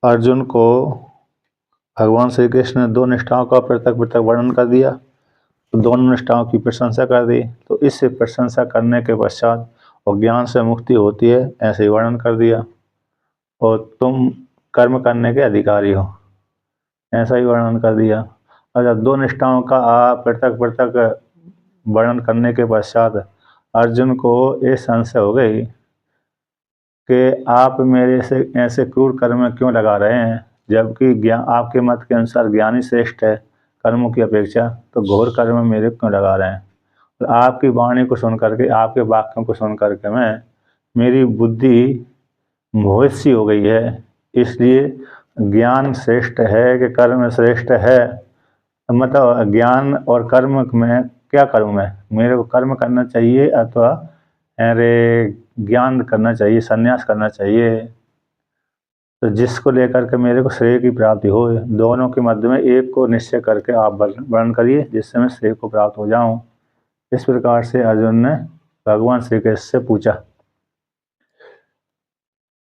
अर्जुन को भगवान श्री कृष्ण ने दो निष्ठाओं का पृथक पृथक वर्णन कर दिया, तो दोनों निष्ठाओं की प्रशंसा कर दी। तो इस प्रशंसा करने के पश्चात और ज्ञान से मुक्ति होती है ऐसे ही वर्णन कर दिया, और तुम कर्म करने के अधिकारी हो ऐसा ही वर्णन कर दिया। अच्छा, दो निष्ठाओं का पृथक पृथक वर्णन करने के पश्चात अर्जुन को ये संशय हो गई कि आप मेरे से ऐसे क्रूर कर्म में क्यों लगा रहे हैं, जबकि ज्ञान आपके मत के अनुसार ज्ञानी श्रेष्ठ है कर्मों की अपेक्षा, तो घोर कर्म में मेरे क्यों लगा रहे हैं। तो आपकी वाणी को सुन करके, आपके वाक्यों को सुन करके मेरी बुद्धि मोहित सी हो गई है। इसलिए ज्ञान श्रेष्ठ है कि कर्म श्रेष्ठ है, मतलब ज्ञान और कर्म में क्या करूं मैं, मेरे को कर्म करना चाहिए अथवा अरे ज्ञान करना चाहिए, संन्यास करना चाहिए। तो जिसको लेकर के मेरे को श्रेय की प्राप्ति हो, दोनों के मध्य में एक को निश्चय करके आप वर्णन करिए जिससे मैं श्रेय को प्राप्त हो जाऊं। इस प्रकार से अर्जुन ने भगवान श्री कृष्ण से पूछा।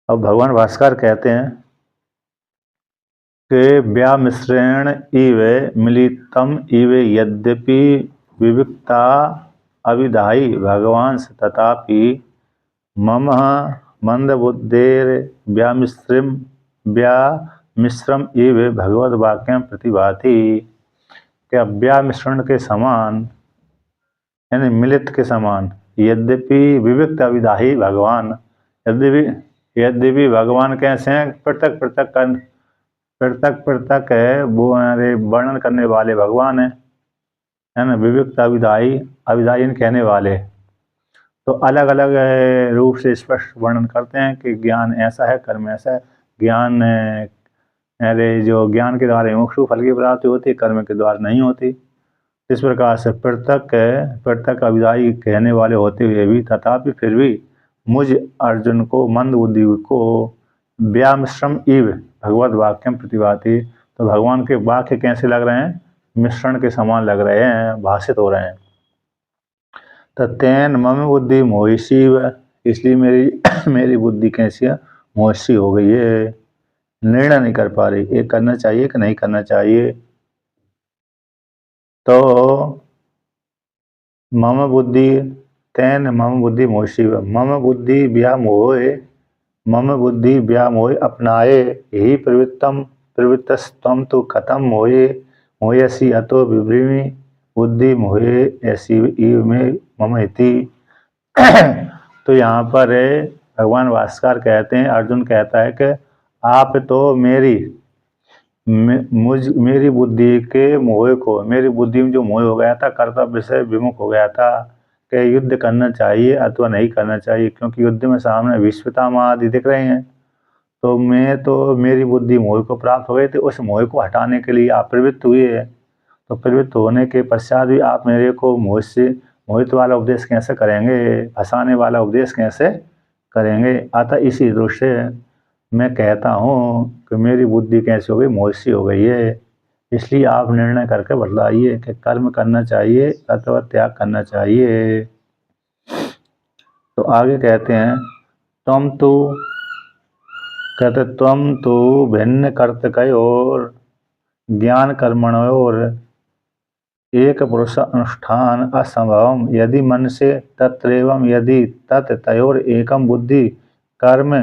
अब भगवान भास्कर कहते हैं कि व्यामिश्रेण इव मिलितम इव यद्यपि विविक्ता अविधायी भगवांस तथापि मम मंदबुद्धेर व्यामिश्रम इव भगवद वाक्यम प्रतिभाति। क्या व्यामिश्रण के समान यानी मिलित के समान, यद्यपि विविक्त अविधायी भगवान, यद्यपि भगवान कैसे हैं, पृथक पृथक है वो वर्णन करने वाले भगवान है ना। विविक्त अविधायी, अविधायी कहने वाले, तो अलग अलग रूप से स्पष्ट वर्णन करते हैं कि ज्ञान ऐसा है, कर्म ऐसा है। ज्ञान अरे जो ज्ञान के द्वारा मोक्ष फल की प्राप्ति होती है, कर्म के द्वारा नहीं होती। इस प्रकार से पृथक अविधायी कहने वाले होते हुए भी तथापि फिर भी मुझ अर्जुन को, मंद बुद्धि को व्यामिश्रम इव भगवत वाक्यम प्रतिभाति, तो भगवान के वाक्य कैसे लग रहे हैं, मिश्रण के समान लग रहे हैं, भाषित हो रहे हैं। तत्तेन मम बुद्धि मोहिशी, इसलिए मेरी बुद्धि कैसी है, मोहिशी हो गई है, निर्णय नहीं कर पा रही, ये करना चाहिए कि नहीं करना चाहिए। तो मम बुद्धि तेन मम बुद्धि मोहिशी, मम बुद्धि व्यामोहे अपनाए ही प्रवृत्तस्तम तो कथम मोहसी अतो विभ्रीमी बुद्धि मोहे ऐसी में मम इति। तो यहाँ पर भगवान भास्कर कहते हैं, अर्जुन कहता है कि आप तो मेरी बुद्धि के मोह को, मेरी बुद्धि में जो मोह हो गया था, कर्तव्य से विमुख हो गया था कि युद्ध करना चाहिए अथवा नहीं करना चाहिए, क्योंकि युद्ध में सामने विश्वतामा आदि दिख रहे हैं। तो मेरी बुद्धि मोह को प्राप्त हो गई थी, उस मोह को हटाने के लिए आप प्रवृत्त हुए हैं। तो प्रवृत्त होने के पश्चात भी आप मेरे को मोहित वाला उपदेश कैसे करेंगे, फंसाने वाला उपदेश कैसे करेंगे। अतः इसी दृष्टि से मैं कहता हूँ कि मेरी बुद्धि कैसी हो गई, मोहित हो गई है। इसलिए आप निर्णय करके बतलाइए कि कर्म करना चाहिए अथवा त्याग करना चाहिए। तो आगे कहते हैं, तुम तो भिन्न कर्तकयोर ज्ञान कर्मणयोर एक पुरुष अनुष्ठान असंभवम यदि मन से तत्रैवं यदि तत् तयोर एकम बुद्धि कर्म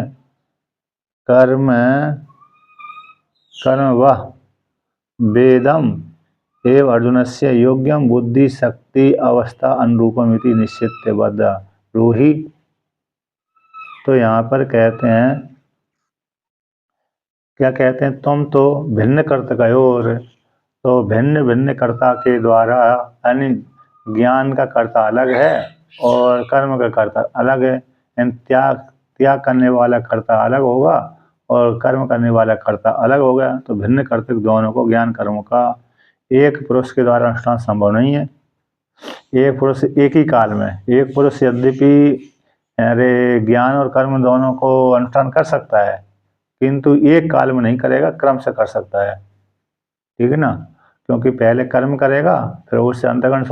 वह वेदम एव अर्जुनस्य योग्यम बुद्धि शक्ति अवस्था अनुरूपमिति निश्चित्य बद्ध रूहि। तो यहाँ पर कहते हैं, क्या कहते हैं, तुम तो भिन्न कर्तकयोर, तो भिन्न भिन्न कर्ता के द्वारा, यानी ज्ञान का कर्ता अलग है और कर्म का कर्ता अलग है। त्याग करने वाला कर्ता अलग होगा और कर्म करने वाला कर्ता अलग होगा। तो भिन्न कर्तक दोनों को, ज्ञान कर्मों का एक पुरुष के द्वारा अनुष्ठान संभव नहीं है। एक पुरुष एक ही काल में, एक पुरुष यद्यपि अरे ज्ञान और कर्म दोनों को अनुष्ठान कर सकता है, किंतु एक काल में नहीं करेगा, क्रम से कर सकता है, ठीक है ना। क्योंकि पहले कर्म करेगा, फिर उससे अंतःकरण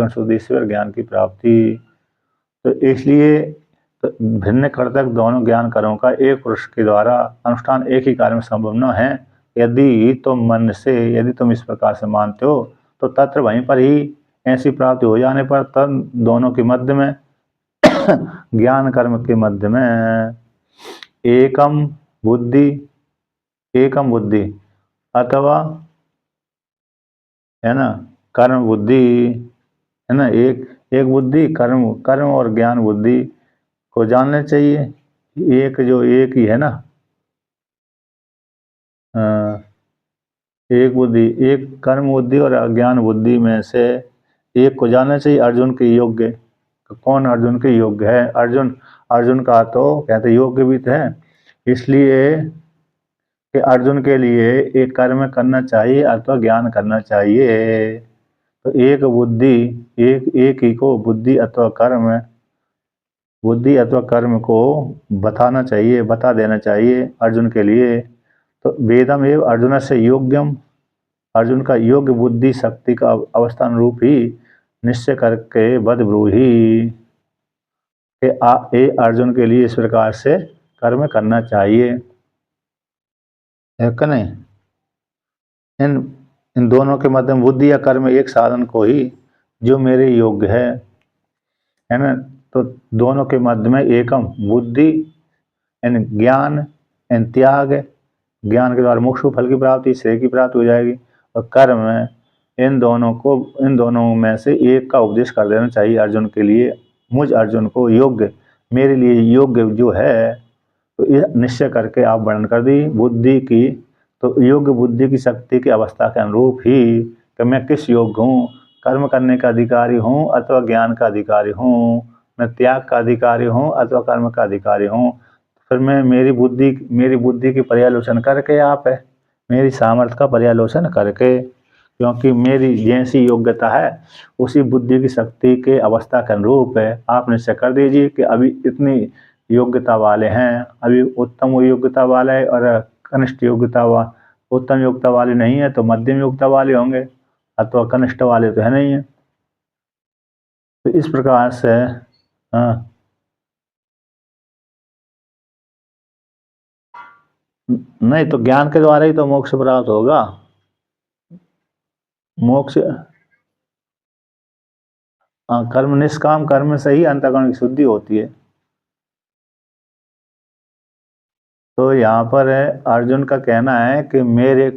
शुद्धि से फिर ज्ञान की प्राप्ति। तो इसलिए तो भिन्न कर्तक दोनों ज्ञान कर्मों का एक पुरुष के द्वारा अनुष्ठान एक ही कार्य में संभव न है। यदि तुम इस प्रकार से मानते हो तो तत्र वहीं पर ही ऐसी प्राप्ति हो जाने पर तब दोनों के मध्य में ज्ञान कर्म के मध्य में एकम बुद्धि अथवा है ना कर्म बुद्धि, है ना, एक बुद्धि कर्म और ज्ञान बुद्धि को जानना चाहिए। एक ही है ना, एक बुद्धि, एक कर्म बुद्धि और अज्ञान बुद्धि में से एक को जानना चाहिए। अर्जुन के योग्य, तो कौन अर्जुन के योग्य है? अर्जुन का तो कहते योग्य भी है, इसलिए कि अर्जुन के लिए एक कर्म करना चाहिए अथवा ज्ञान करना चाहिए। तो एक बुद्धि, एक ही को बुद्धि अथवा कर्म को बता देना चाहिए अर्जुन के लिए। तो वेदम एवं अर्जुन से योग्यम, अर्जुन का योग्य बुद्धि शक्ति का अवस्थान रूप ही निश्चय करके बद ब्रूही अर्जुन के लिए इस प्रकार से कर्म करना चाहिए, है कि नहीं? इन दोनों के मध्य में बुद्धि या कर्म एक साधन को ही जो मेरे योग्य है ना। तो दोनों के मध्य में एकम बुद्धि यानी ज्ञान एन त्याग, ज्ञान के द्वारा मोक्ष फल की प्राप्ति, श्रेय की प्राप्ति हो जाएगी। और कर्म इन दोनों में से एक का उपदेश कर देना चाहिए अर्जुन के लिए। मुझ अर्जुन को योग्य, मेरे लिए योग्य जो है, तो ये निश्चय करके आप वर्णन कर दी बुद्धि की। तो योग्य बुद्धि की शक्ति की अवस्था के अनुरूप ही कि मैं किस योग्य हूँ, कर्म करने का अधिकारी हूँ अथवा ज्ञान का अधिकारी हूँ, मैं त्याग का अधिकारी हूँ अथवा कर्म का अधिकारी हूँ। फिर मैं मेरी बुद्धि की पर्यालोचन करके आप है, मेरी सामर्थ्य का पर्यालोचन करके, क्योंकि मेरी जैसी योग्यता है उसी बुद्धि की शक्ति के अवस्था के अनुरूप है आप निश्चय कर दीजिए कि अभी इतनी योग्यता वाले हैं, अभी उत्तम योग्यता वाले है और कनिष्ठ उत्तम योग्यता वाले नहीं है तो मध्यम योग्यता वाले होंगे, अथवा कनिष्ठ वाले तो है नहीं है। तो इस प्रकार से हाँ, नहीं तो ज्ञान के द्वारा ही तो मोक्ष प्राप्त होगा। मोक्ष कर्म निष्काम कर्म से ही अंतःकरण की शुद्धि होती है। तो यहाँ पर अर्जुन का कहना है कि मेरी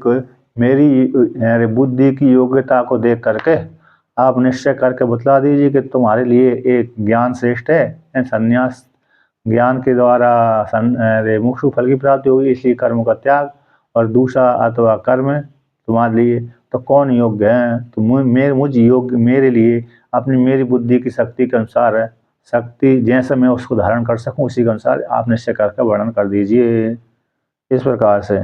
बुद्धि की योग्यता को देख करके आप निश्चय करके बतला दीजिए कि तुम्हारे लिए एक ज्ञान श्रेष्ठ है, संन्यास ज्ञान के द्वारा मोक्ष फल की प्राप्ति होगी, इसलिए कर्म का त्याग, और दूसरा अथवा कर्म तुम्हारे लिए तो कौन योग्य है? तो मुझ योग्य मेरे लिए मेरी बुद्धि की शक्ति के अनुसार है, शक्ति जैसे मैं उसको धारण कर सकूं उसी के अनुसार आप निश्चय करके वर्णन कर दीजिए। इस प्रकार से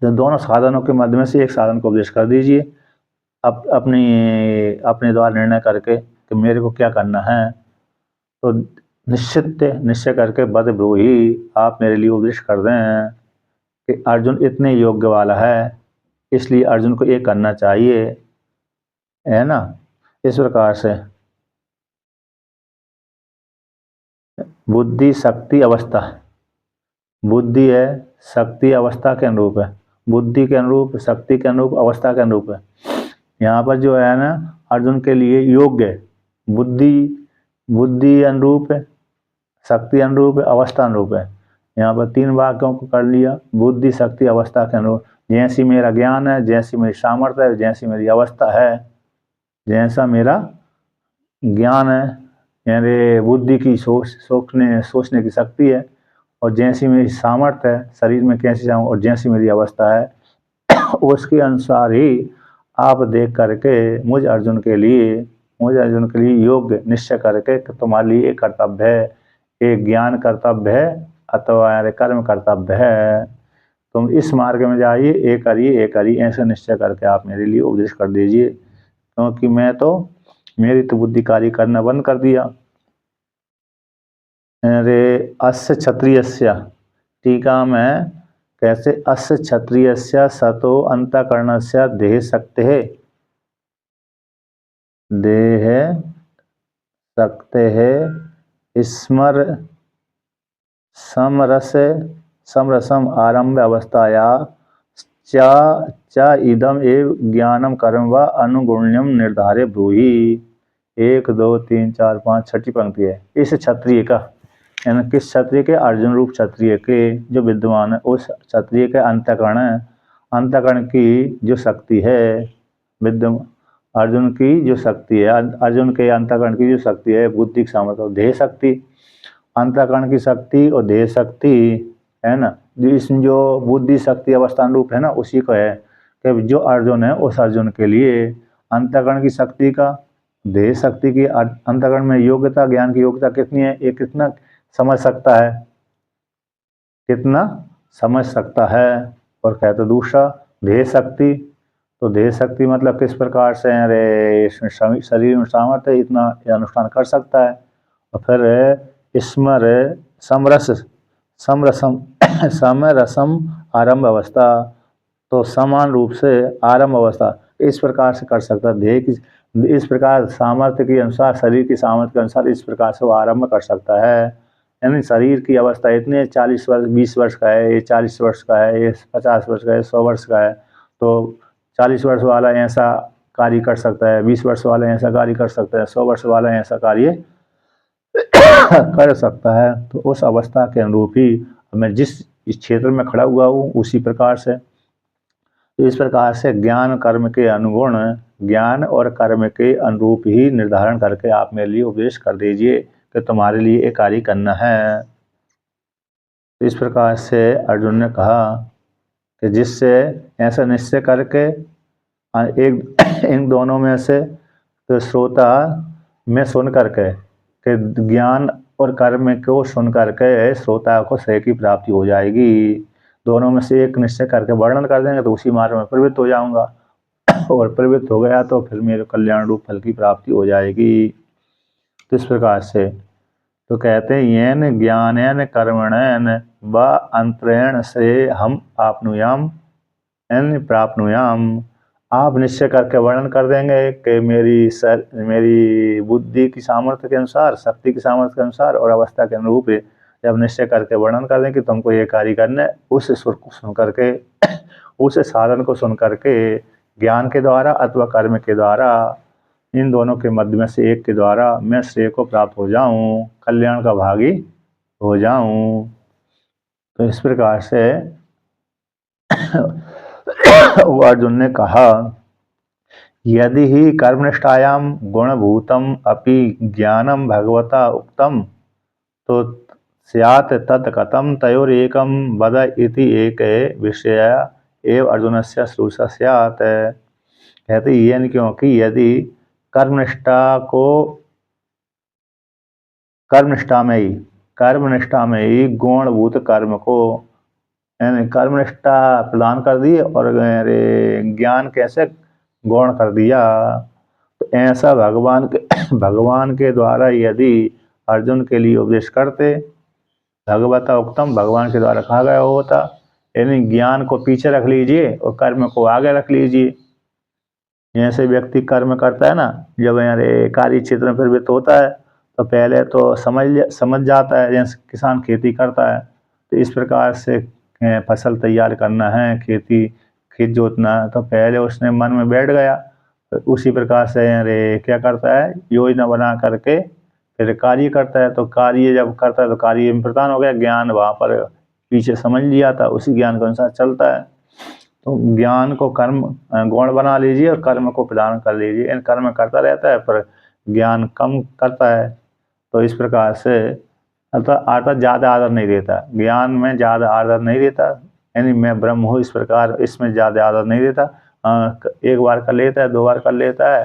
तो दोनों साधनों के मध्य में से एक साधन को उपदेश कर दीजिए, अपने द्वारा निर्णय करके कि मेरे को क्या करना है। तो निश्चय करके बद ब्रूही आप मेरे लिए उपदेश कर दें कि अर्जुन इतने योग्य वाला है, इसलिए अर्जुन को ये करना चाहिए, है ना। इस प्रकार से बुद्धि शक्ति अवस्था, बुद्धि है शक्ति अवस्था के अनुरूप है, बुद्धि के अनुरूप, शक्ति के अनुरूप, अवस्था के अनुरूप है। यहाँ पर जो है ना अर्जुन के लिए योग्य बुद्धि अनुरूप है, शक्ति अनुरूप है, अवस्था अनुरूप है। यहाँ पर 3 वाक्यों को कर लिया, बुद्धि शक्ति अवस्था के अनुरूप। जैसी मेरा ज्ञान है, जैसी मेरी सामर्थ्य है, जैसी मेरी अवस्था है, जैसा मेरा ज्ञान है यानी बुद्धि की सोचने की शक्ति है, और जैसी मेरी सामर्थ्य है शरीर में कैसी जाऊँ, और जैसी मेरी अवस्था है उसके अनुसार ही आप देख करके मुझ अर्जुन के लिए योग्य निश्चय करके कि तुम्हारे लिए एक कर्तव्य है, एक ज्ञान कर्तव्य है अथवा कर्म कर्तव्य है, तुम इस मार्ग में जाइए, एक करिए ऐसे निश्चय करके आप मेरे लिए उपदेश कर दीजिए। क्योंकि मेरी तो बुद्धि कार्य करना बंद कर दिया। अरे अस्य क्षत्रियस्य, टीका में कैसे अस्य क्षत्रियस्य सतो अंतःकरणस्य देह शक्तेः स्मर समरस समरसम आरंभ अवस्थाया च च इदम एव ज्ञानम कर्म व अनुगुण्यम निर्धारे ब्रूहि। 1 2 3 4 5 छठी पंक्ति है। इस क्षत्रिय का, यानी किस क्षत्रिय के? अर्जुन रूप क्षत्रिय के जो विद्वान है, उस क्षत्रिय के अंतःकरण की जो शक्ति है, विद्यमान अर्जुन की जो शक्ति है, अर्जुन के अंतःकरण की जो शक्ति है, बुद्धि की सामर्थ्य, देह शक्ति, अंतःकरण की शक्ति और देह शक्ति है ना, इसमें जो बुद्धि शक्ति अवस्थान रूप है ना, उसी को है कि जो अर्जुन है, उस अर्जुन के लिए अंतःकरण की शक्ति का, देह शक्ति की, अंतःकरण में योग्यता, ज्ञान की योग्यता कितनी है, ये कितना समझ सकता है, कितना समझ सकता है। और कहते दूसरा देह शक्ति, तो देह शक्ति मतलब किस प्रकार से अरे शरीर में सामर्थ्य इतना अनुष्ठान कर सकता है। और फिर स्मर समरस समरसम समरसम आरंभ अवस्था, तो समान रूप से आरंभ अवस्था इस प्रकार से कर सकता है। देह की इस प्रकार सामर्थ्य के अनुसार, शरीर की सामर्थ्य के अनुसार इस प्रकार से वो आरंभ कर सकता है। यानी शरीर की अवस्था इतने 40 वर्ष 20 वर्ष का है, ये 40 वर्ष का है, ये 50 वर्ष का है, 100 वर्ष का है, तो 40 वर्ष वाला ऐसा कार्य कर सकता है, 20 वर्ष वाला ऐसा कार्य कर सकता है, 100 वर्ष वाला ऐसा कार्य कर सकता है। तो उस अवस्था के अनुरूप ही मैं जिस क्षेत्र में खड़ा हुआ हूँ उसी प्रकार से, तो इस प्रकार से ज्ञान कर्म के अनुगुण, ज्ञान और कर्म के अनुरूप ही निर्धारण करके आप मेरे लिए उपदेश कर दीजिए कि तुम्हारे लिए एक कार्य करना है। तो इस प्रकार से अर्जुन ने कहा कि जिससे ऐसा निश्चय करके एक इन दोनों में से तो श्रोता में सुन करके कि ज्ञान और कर्म को सुन करके श्रोता को श्रेय की प्राप्ति हो जाएगी। दोनों में से एक निश्चय करके वर्णन कर देंगे तो उसी मार्ग में प्रवृत्त हो जाऊंगा, और प्रवृत्त हो गया तो फिर मेरे कल्याण रूप फल की प्राप्ति हो जाएगी। तो इस प्रकार से तो कहते हैं येन ज्ञानेन कर्मणेन व अंतरेण से हम आपनुयाम एन प्राप्नुयाम। आप निश्चय करके वर्णन कर देंगे कि मेरी बुद्धि की सामर्थ्य के अनुसार, शक्ति की सामर्थ्य के अनुसार और अवस्था के अनुरूप जब निश्चय करके वर्णन कर दें कि तुमको ये कार्य करना है, उस सुर को सुन करके, उस साधन को सुन करके ज्ञान के द्वारा अथवा कर्म के द्वारा, इन दोनों के मध्य में से एक के द्वारा मैं श्रेय को प्राप्त हो जाऊं, कल्याण का भागी हो जाऊं। तो इस प्रकार से वो अर्जुन ने कहा यदि ही कर्मनिष्ठायाम गुणभूतम अपि ज्ञानम भगवता उक्तम तो स्यात् तत् कथम तयोरेकम वद इति एक विषय एव अर्जुनस्य श्रूषा स्यात्। कहते ये क्योंकि यदि कर्मनिष्ठा में ही गुणभूत कर्म को कर्मनिष्ठा प्रदान कर दी और ज्ञान कैसे गौण कर दिया, तो ऐसा भगवान के द्वारा यदि अर्जुन के लिए उपदेश करते, भगवता उत्तम भगवान के द्वारा कहा गया होता, यानी ज्ञान को पीछे रख लीजिए और कर्म को आगे रख लीजिए। जैसे व्यक्ति कर्म करता है ना, जब कार्य क्षेत्र में प्रवृत्त होता है तो पहले तो समझ जाता है, जैसे किसान खेती करता है तो इस प्रकार से फसल तैयार करना है, खेत जोतना है, तो पहले उसने मन में बैठ गया, तो उसी प्रकार से क्या करता है, योजना बना करके फिर कार्य करता है। तो कार्य जब करता है तो कार्य में प्रदान हो गया, ज्ञान वहाँ पर पीछे समझ लिया था, उसी ज्ञान के अनुसार चलता है। तो ज्ञान को कर्म गौण बना लीजिए और कर्म को प्रदान कर लीजिए। इन कर्म करता रहता है पर ज्ञान कम करता है। तो इस प्रकार से अर्थात ज़्यादा आदर नहीं देता, ज्ञान में ज़्यादा आदर नहीं देता, यानी मैं ब्रह्म हूँ इस प्रकार इसमें ज़्यादा आदर नहीं देता। एक बार कर लेता है, 2 बार कर लेता है,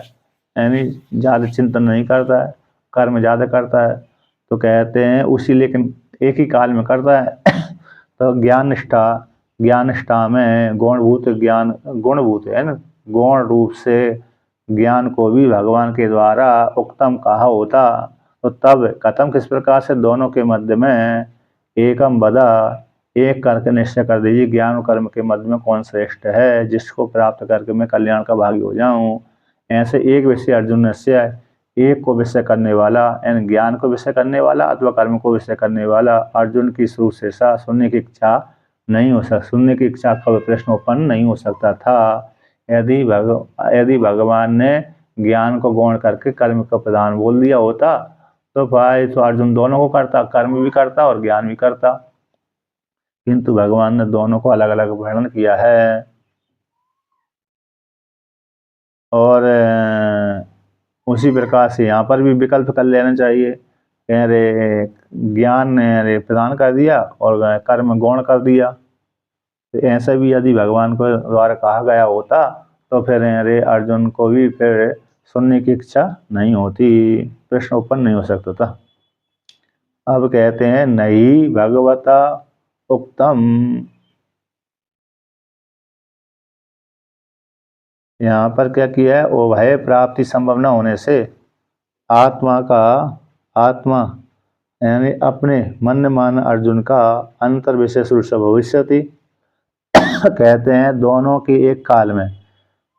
यानी ज़्यादा चिंतन नहीं करता है, कर्म ज़्यादा करता है। तो कहते हैं उसी लेकिन एक ही काल में करता है। तो ज्ञान निष्ठा में गुणभूत है ना, गौण रूप से ज्ञान को भी भगवान के द्वारा उक्तम कहा होता, तो तब कथम किस प्रकार से दोनों के मध्य में एकम बदा, एक करके निश्चय कर दीजिए ज्ञान और कर्म के मध्य में कौन श्रेष्ठ है, जिसको प्राप्त करके मैं कल्याण का भागी हो जाऊं। ऐसे एक विषय अर्जुन निश्चय एक को विषय करने वाला यानी ज्ञान को विषय करने वाला अथवा कर्म को विषय करने वाला अर्जुन की सुशेषा सुनने की इच्छा नहीं हो सकती, सुनने की इच्छा का प्रश्न उत्पन्न नहीं हो सकता था यदि भगवान ने ज्ञान को गौण करके कर्म का प्रधान बोल दिया होता तो भाई तो अर्जुन दोनों को करता, कर्म भी करता और ज्ञान भी करता, किंतु भगवान ने दोनों को अलग अलग वर्णन किया है। और उसी प्रकार से यहाँ पर भी विकल्प कर लेना चाहिए। अरे ज्ञान ने अरे प्रदान कर दिया और कर्म गौण कर दिया, तो ऐसा भी यदि भगवान को द्वारा कहा गया होता तो फिर अरे अर्जुन को भी फिर सुनने की इच्छा नहीं होती, प्रश्न उत्पन्न नहीं हो सकता था। अब कहते हैं नहीं भगवता उक्तम, यहाँ पर क्या किया है, वो भय प्राप्ति संभव न होने से आत्मा यानी अपने मन मान अर्जुन का अंतर विशेष रूप से भविष्य थी। कहते हैं दोनों की एक काल में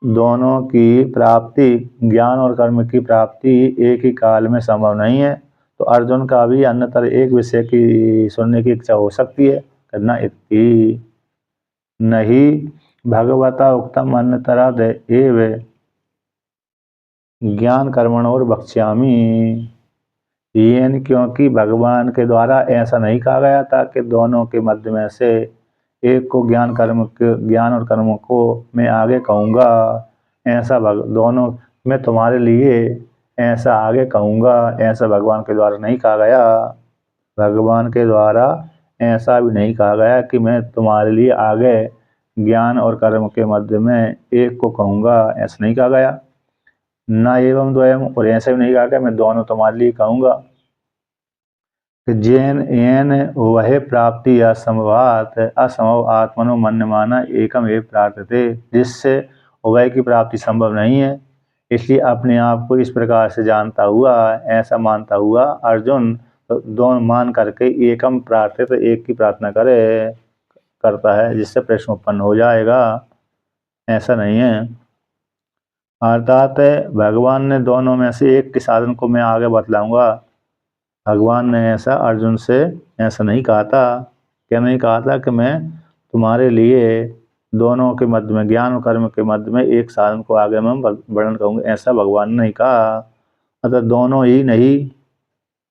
दोनों की प्राप्ति, ज्ञान और कर्म की प्राप्ति एक ही काल में संभव नहीं है, तो अर्जुन का भी अन्यतर एक विषय की सुनने की इच्छा हो सकती है। करना इति नहीं भगवता उक्तम अन्यतराद एव ज्ञान कर्मण और बक्ष्यामी, ये क्योंकि भगवान के द्वारा ऐसा नहीं कहा गया था कि दोनों के मध्य में से एक को ज्ञान और कर्म को मैं आगे कहूँगा, ऐसा दोनों मैं तुम्हारे लिए ऐसा आगे कहूँगा, ऐसा भगवान के द्वारा नहीं कहा गया। भगवान के द्वारा ऐसा भी नहीं कहा गया कि मैं तुम्हारे लिए आगे ज्ञान और कर्म के मध्य में एक को कहूँगा, ऐसा नहीं कहा गया। न एवं द्वयम, और ऐसा भी नहीं कहा कि मैं दोनों तुम्हारे लिए कहूँगा। जैन एन वह प्राप्ति असंभव आत्मनो मन माना एकम एव प्रार्थते, जिससे वह की प्राप्ति संभव नहीं है, इसलिए अपने आप को इस प्रकार से जानता हुआ ऐसा मानता हुआ अर्जुन तो दोनों मान करके एकम प्रार्थित एक की प्रार्थना करता है, जिससे प्रश्न उत्पन्न हो जाएगा। ऐसा नहीं है, अर्थात भगवान ने दोनों में से एक के साधन को मैं आगे बतलाऊंगा। भगवान ने ऐसा अर्जुन से ऐसा नहीं कहा था, क्या नहीं कहा था कि मैं तुम्हारे लिए दोनों के मध्य में ज्ञान और कर्म के मध्य में एक साधन को आगे मैं वर्णन करूँगा, ऐसा भगवान ने नहीं कहा। अतः दोनों ही नहीं,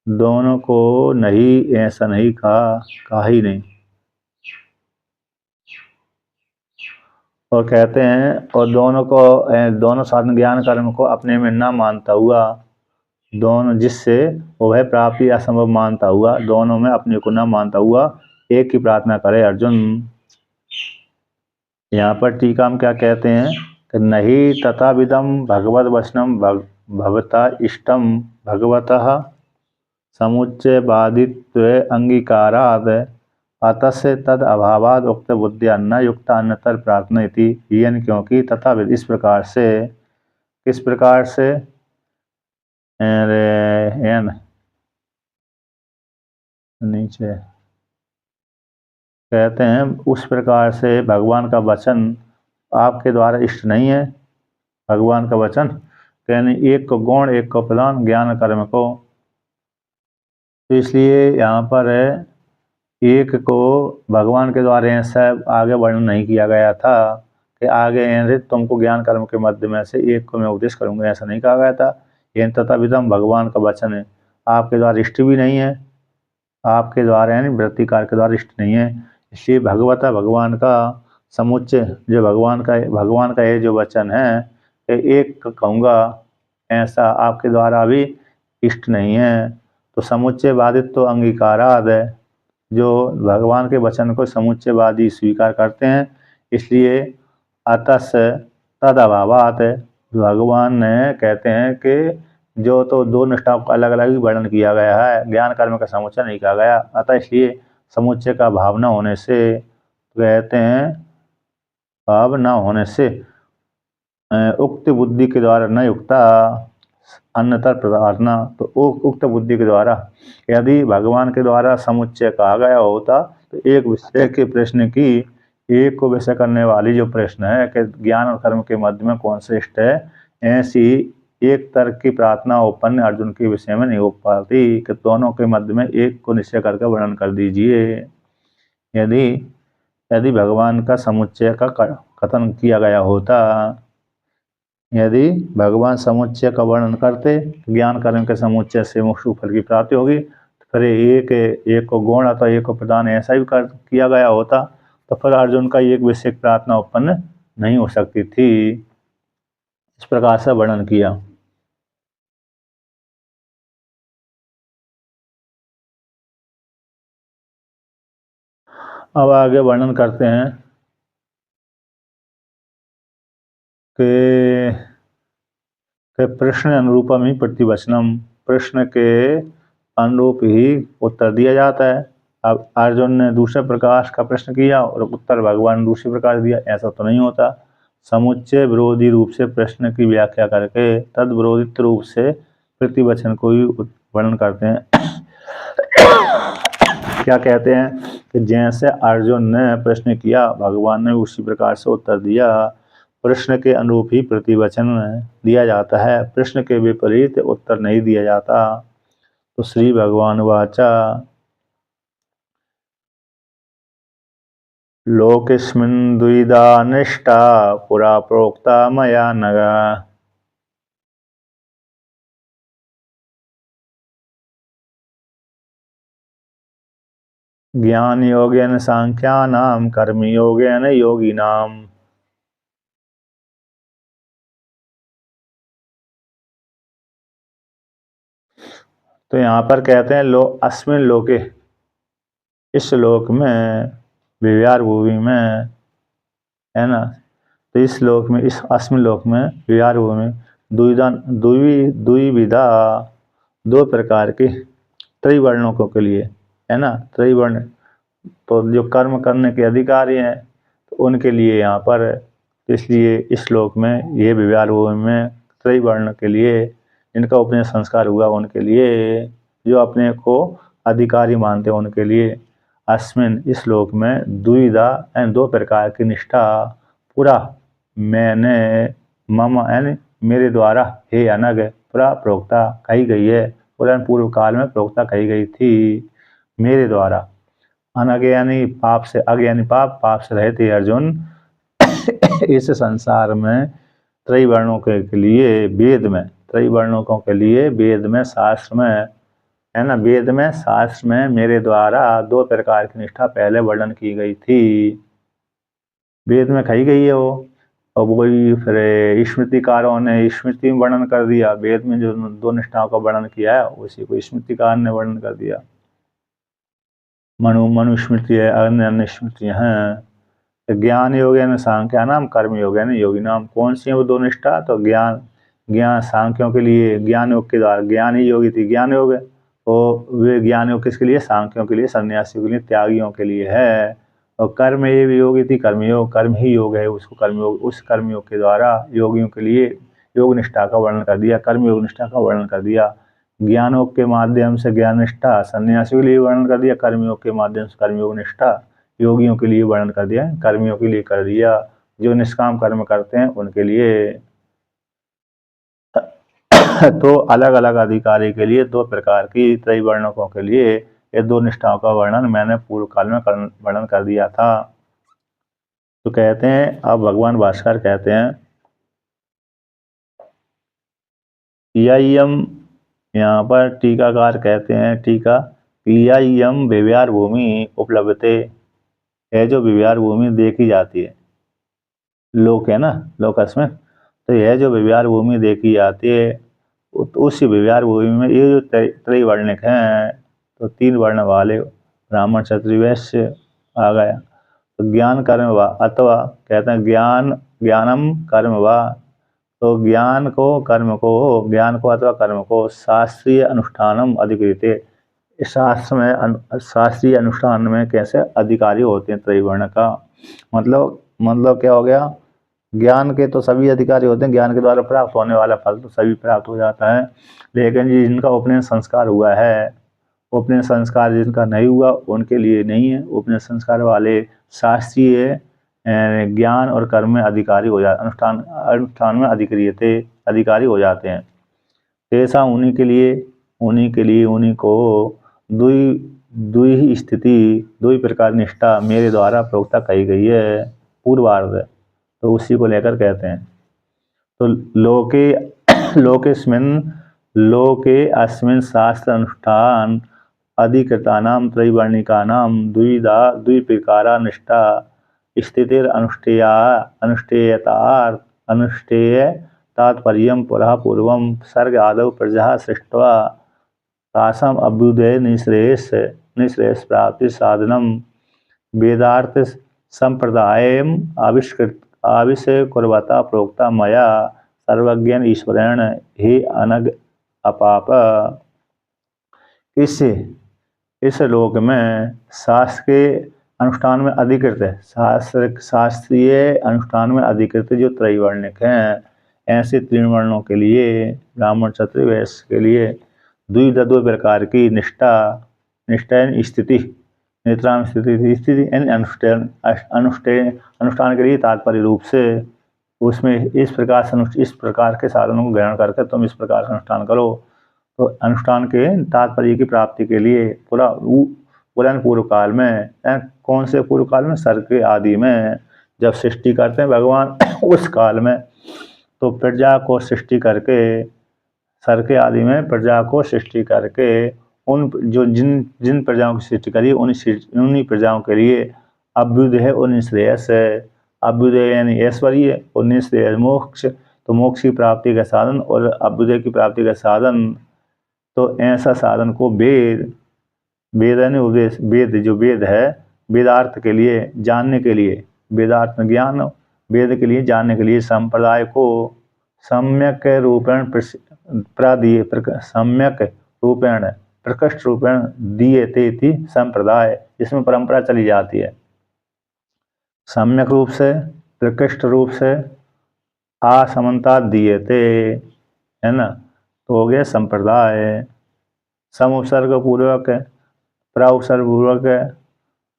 दोनों को नहीं ऐसा नहीं कहा ही नहीं। और कहते हैं और दोनों साधन ज्ञान कर्म को अपने में ना मानता हुआ, दोनों जिससे वह प्राप्ति असंभव मानता हुआ, दोनों में अपने को न मानता हुआ एक की प्रार्थना करे अर्जुन। यहाँ पर टीका में क्या कहते हैं कि नहीं तथा विदम भगवत वचनम भवता इष्टम भगवतः समुच्चय बाधित्व अंगीकाराद अतस्य तद अभावाद उक्त बुद्धिया न युक्ता अन्यतर प्रार्थना इति, क्योंकि तथा विद इस प्रकार से, किस प्रकार से नीचे कहते हैं उस प्रकार से भगवान का वचन आपके द्वारा इष्ट नहीं है। भगवान का वचन कहने एक को गौण एक को प्रधान ज्ञान कर्म को, तो इसलिए यहाँ पर एक को भगवान के द्वारा ऐसा आगे वर्णन नहीं किया गया था कि आगे तुमको ज्ञान कर्म के मध्य में से एक को मैं उपदेश करूँगा, ऐसा नहीं कहा गया था। ये तथा विदम भगवान का वचन है, आपके द्वारा इष्ट भी नहीं है, आपके द्वारा यानी वृत्तिकार के द्वारा इष्ट नहीं है। इसलिए भगवता भगवान का समुच्चय जो भगवान का ये जो वचन है कि एक कहूँगा, ऐसा आपके द्वारा भी इष्ट नहीं है। तो समुच्चयवादित्व तो अंगीकाराद है, जो भगवान के वचन को समुच्चयवादी स्वीकार करते हैं, इसलिए अतस तद अभावात है। भगवान ने कहते हैं कि जो तो दो निष्ठाओं का अलग अलग ही वर्णन किया गया है, ज्ञान कर्म का समुच्चय नहीं कहा गया, अतः इसलिए समुच्चय का भाव न होने से कहते हैं, भाव न होने से उक्त बुद्धि के द्वारा न युक्ता अन्यतर प्रार्थना, तो उक्त बुद्धि के द्वारा यदि भगवान के द्वारा समुच्चय कहा गया होता तो एक विषय के प्रश्न की, एक को विषय करने वाली जो प्रश्न है कि ज्ञान और कर्म के मध्य में कौन से इष्ट है, ऐसी एक तर्क की प्रार्थना उपपन्न अर्जुन के विषय में नहीं हो पाती कि दोनों के मध्य में एक को निश्चय करके वर्णन कर दीजिए। यदि यदि भगवान का समुच्चय का कथन किया गया होता, यदि भगवान समुच्चय का वर्णन करते, ज्ञान कर्म के समुच्चय से मोक्ष फल की प्राप्ति होगी, तो फिर एक को गौण अथवा एक को प्रधान ऐसा भी किया गया होता, तो फिर अर्जुन का एक विषय प्रार्थना उत्पन्न नहीं हो सकती थी। इस प्रकार से वर्णन किया। अब आगे वर्णन करते हैं कि प्रश्न अनुरूपम ही प्रतिवचनम, प्रश्न के अनुरूप ही उत्तर दिया जाता है। अब अर्जुन ने दूसरे प्रकार का प्रश्न किया और उत्तर भगवान ने दूसरे प्रकार दिया, ऐसा तो नहीं होता। समुच्चय विरोधी रूप से प्रश्न की व्याख्या करके तद विरोधित रूप से प्रतिवचन को ही वर्णन करते हैं। क्या कहते हैं कि जैसे अर्जुन ने प्रश्न किया, भगवान ने उसी प्रकार से उत्तर दिया। प्रश्न के अनुरूप ही प्रतिवचन दिया जाता है, प्रश्न के विपरीत उत्तर नहीं दिया जाता। तो श्री भगवान वाचा लोकेस्मिन् द्विधा निष्ठा पुरा प्रोक्ता मया नघ। ज्ञान योगेन सांख्यानाम कर्म योगेन योगिनाम। तो यहाँ पर कहते हैं अस्मिन लोके, इस लोक में, विव्यार भूमि में, है ना। तो इस लोक में, इस अस्मिन लोक में, विव्यार भूमि में द्विविधा, दो प्रकार के त्रिवर्णों के लिए, है ना। त्रिवर्ण तो जो कर्म करने के अधिकारी हैं, तो उनके लिए यहाँ पर, इसलिए इस श्लोक में ये विव्यार भूमि में त्रिवर्ण के लिए, जिनका उपनयन संस्कार हुआ उनके लिए, जो अपने को अधिकारी मानते हैं उनके लिए, अस्मिन इस श्लोक में द्विधा यानी दो प्रकार की निष्ठा, पूरा मैंने, मम यानी मेरे द्वारा, हे अनग पूरा प्रोक्ता कही गई है, पुराण पूर्व काल में प्रोक्ता कही गई थी मेरे द्वारा। अनग यानी पाप से, अग यानी पाप, पाप से रहे थे अर्जुन। इस संसार में त्रिवर्णों के लिए वेद में, त्रिवर्णों के लिए वेद में, शास्त्र में, है ना, वेद में शास्त्र में मेरे द्वारा दो प्रकार की निष्ठा पहले वर्णन की गई थी, वेद में कही गई है वो। और वही फिर स्मृतिकारों ने स्मृति में वर्णन कर दिया, वेद में जो दो निष्ठाओं का वर्णन किया है उसी को स्मृतिकार ने वर्णन कर दिया। मनुस्मृति है, अन्य अन्य स्मृतियाँ हैं। ज्ञान योग यानी सांख्या नाम, कर्म योग यानी योगी नाम। कौन सी है वो दो निष्ठा? तो ज्ञान सांख्यों के लिए ज्ञान योग के द्वारा, ज्ञान ही योगी थी, ज्ञान योग है। तो वे ज्ञान योग किसके लिए? सांख्यों के लिए, सन्यासियों के लिए, त्यागियों के लिए है। और कर्म ये योगी थी, कर्मयोग, कर्म ही योग है, उसको कर्मयोग, उस कर्मयोग के द्वारा योगियों के लिए योग निष्ठा का वर्णन कर दिया, कर्मयोग निष्ठा का वर्णन कर दिया। ज्ञानयोग के माध्यम से ज्ञान निष्ठा सन्यासियों के लिए वर्णन कर दिया, कर्मयोग के माध्यम से कर्मयोग निष्ठा योगियों के लिए वर्णन कर दिया, कर्मियों के लिए कर दिया, जो निष्काम कर्म करते हैं उनके लिए। तो अलग अलग अधिकारी के लिए दो प्रकार की त्रिवर्णकों के लिए ये दो निष्ठाओं का वर्णन मैंने पूर्व काल में वर्णन कर दिया था। तो कहते हैं, अब भगवान भास्कर कहते हैं, यम, यहाँ पर टीकाकार कहते हैं, टीका, यम विव्यार भूमि उपलब्धते है, जो विव्यार भूमि देखी जाती है, लोक है ना, लोकस में, तो यह जो विव्यार भूमि देखी जाती है, उस विव्यार भूमि में ये जो त्रिवर्णिक हैं, तो तीन वर्ण वाले ब्राह्मण क्षत्रिय वैश्य आ गया। तो ज्ञान कर्म व अथवा कहते हैं ज्ञानम कर्म व, तो ज्ञान को अथवा कर्म को शास्त्रीय अनुष्ठानम अधिकृत्य, शास्त्रीय अनुष्ठान में कैसे अधिकारी होते हैं त्रिवर्ण का। मतलब क्या हो गया? ज्ञान के तो सभी अधिकारी होते हैं, ज्ञान के द्वारा प्राप्त होने वाला फल तो सभी प्राप्त हो जाता है, लेकिन जिनका उपनयन संस्कार हुआ है, उपनयन संस्कार जिनका नहीं हुआ उनके लिए नहीं है। उपनयन संस्कार वाले शास्त्रीय ज्ञान और कर्म में अधिकारी हो जाते, अनुष्ठान में अधिकारी हो जाते हैं। तेसा उन्हीं के लिए उन्हीं को दुई स्थिति दुई प्रकार निष्ठा मेरे द्वारा प्रोक्ता कही गई है पूर्वार्ध, तो उसी को लेकर कहते हैं। तो लोके अस्मिन् शास्त्र अनुष्ठान अधिकृतानां त्रैवर्णिकानां द्विप्रकारा निष्ठा स्थितिर अनुष्ठेय तात्पर्यं पुरः पूर्वं सर्ग आदौ प्रजा सृष्ट्वा तासाम् अभ्युदय निःश्रेयस प्राप्ति साधनम वेदार्थ संप्रदायम आविष्य कुर्वता प्रोक्ता मया सर्वज्ञान ईश्वरेण हे अनग अपाप। इस लोक में शास्त्र के अनुष्ठान में अधिकृत है, शास्त्रीय अनुष्ठान में अधिकृत जो त्रैवर्णिक हैं, ऐसे तीन वर्णों के लिए ब्राह्मण क्षत्रिय वैश्य के लिए दो प्रकार की निष्ठा स्थिति नेत्राम स्थिति अनुष्ठान के लिए तात्पर्य रूप से उसमें इस प्रकार के साधनों को ग्रहण करके तुम इस प्रकार का अनुष्ठान करो। तो अनुष्ठान के तात्पर्य की प्राप्ति के लिए पूर्व काल में, कौन से पूर्व काल में, सर्ग के आदि में जब सृष्टि करते हैं भगवान उस काल में, तो प्रजा को सृष्टि करके सर्ग के आदि में प्रजा को सृष्टि करके उन जो जिन प्रजाओं की सृष्टि करी उन्हीं प्रजाओं के लिए अभ्युदय और निःश्रेयस है। अभ्युदय यानी ऐश्वर्य और निःश्रेयस मोक्ष, तो मोक्ष की प्राप्ति का साधन और अभ्युदय की प्राप्ति का साधन। तो ऐसा साधन को वेद यानी उपदेश, वेद जो वेद है वेदार्थ के लिए जानने के लिए, वेदार्थ ज्ञान वेद के लिए जानने के लिए संप्रदाय को सम्यक रूपेण प्रकृष्ट रूपेण दिए थे संप्रदाय, जिसमें परंपरा चली जाती है। सम्यक रूप से प्रकृष्ट रूप से असमता दिए थे, है ना, तो हो गया संप्रदाय। सम उपसर्ग पूर्वक उपसर्ग पूर्वक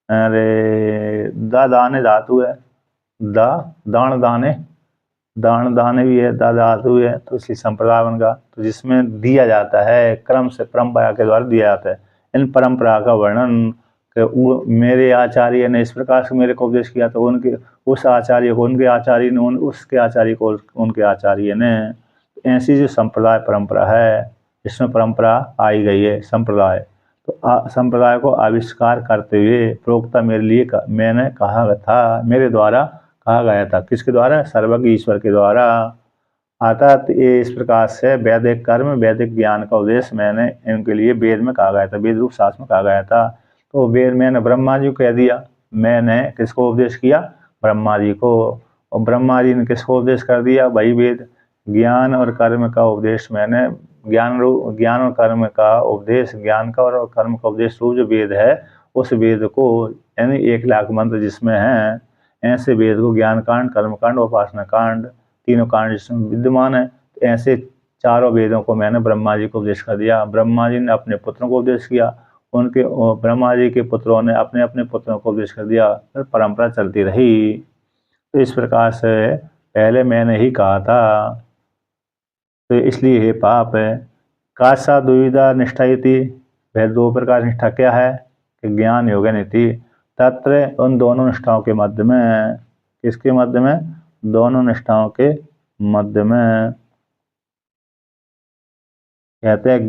अरे दाने धातु है, दान दाने भी है, धातु है, तो इसलिए संप्रदाय बन गया। तो जिसमें दिया जाता है क्रम से परंपरा के द्वारा दिया जाता है। इन परंपरा का वर्णन मेरे आचार्य ने इस प्रकार से मेरे को उपदेश किया, तो उनके उस आचार्य को उनके आचार्य ने उसके आचार्य को उनके आचार्य ने, ऐसी जो संप्रदाय परंपरा है इसमें परंपरा आई गई है संप्रदाय। तो संप्रदाय को आविष्कार करते हुए प्रोक्ता मैंने कहा था, मेरे द्वारा कहा गया था। किसके द्वारा? सर्वज्ञ ईश्वर के द्वारा। अर्थात ये इस प्रकार से वैदिक कर्म वैदिक ज्ञान का उद्देश्य मैंने इनके लिए वेद में कहा गया था, वेद रूप शास्त्र में कहा गया था। तो वेद मैंने ब्रह्मा जी को कह दिया, मैंने किसको उपदेश किया? ब्रह्मा जी को। और ब्रह्मा जी ने किसको उपदेश कर दिया? वही वेद। ज्ञान और कर्म का उपदेश मैंने ज्ञान और कर्म का उपदेश, ज्ञान का और कर्म का उपदेश रूप जो वेद है, उस वेद को यानी 1 लाख मंत्र जिसमें हैं, ऐसे वेद को ज्ञान कांड, कर्म कांड और उपासना कांड, तीनों कांड जिसमें विद्यमान है, ऐसे चारों वेदों को मैंने ब्रह्मा जी को उपदेश कर दिया। ब्रह्मा जी ने अपने पुत्रों को उपदेश किया, उनके ब्रह्मा जी के पुत्रों ने अपने अपने पुत्रों को उपदेश कर दिया, फिर परंपरा चलती रही। तो इस प्रकार से पहले मैंने ही कहा था, तो इसलिए हे पाप है। काशा दुविधा निष्ठा इति, वह 2 प्रकार निष्ठा क्या है कि ज्ञान योग नीति। तत्र उन दोनों निष्ठाओं के मध्य में, किसके मध्य में? दोनों निष्ठाओं के मध्य में कहते हैं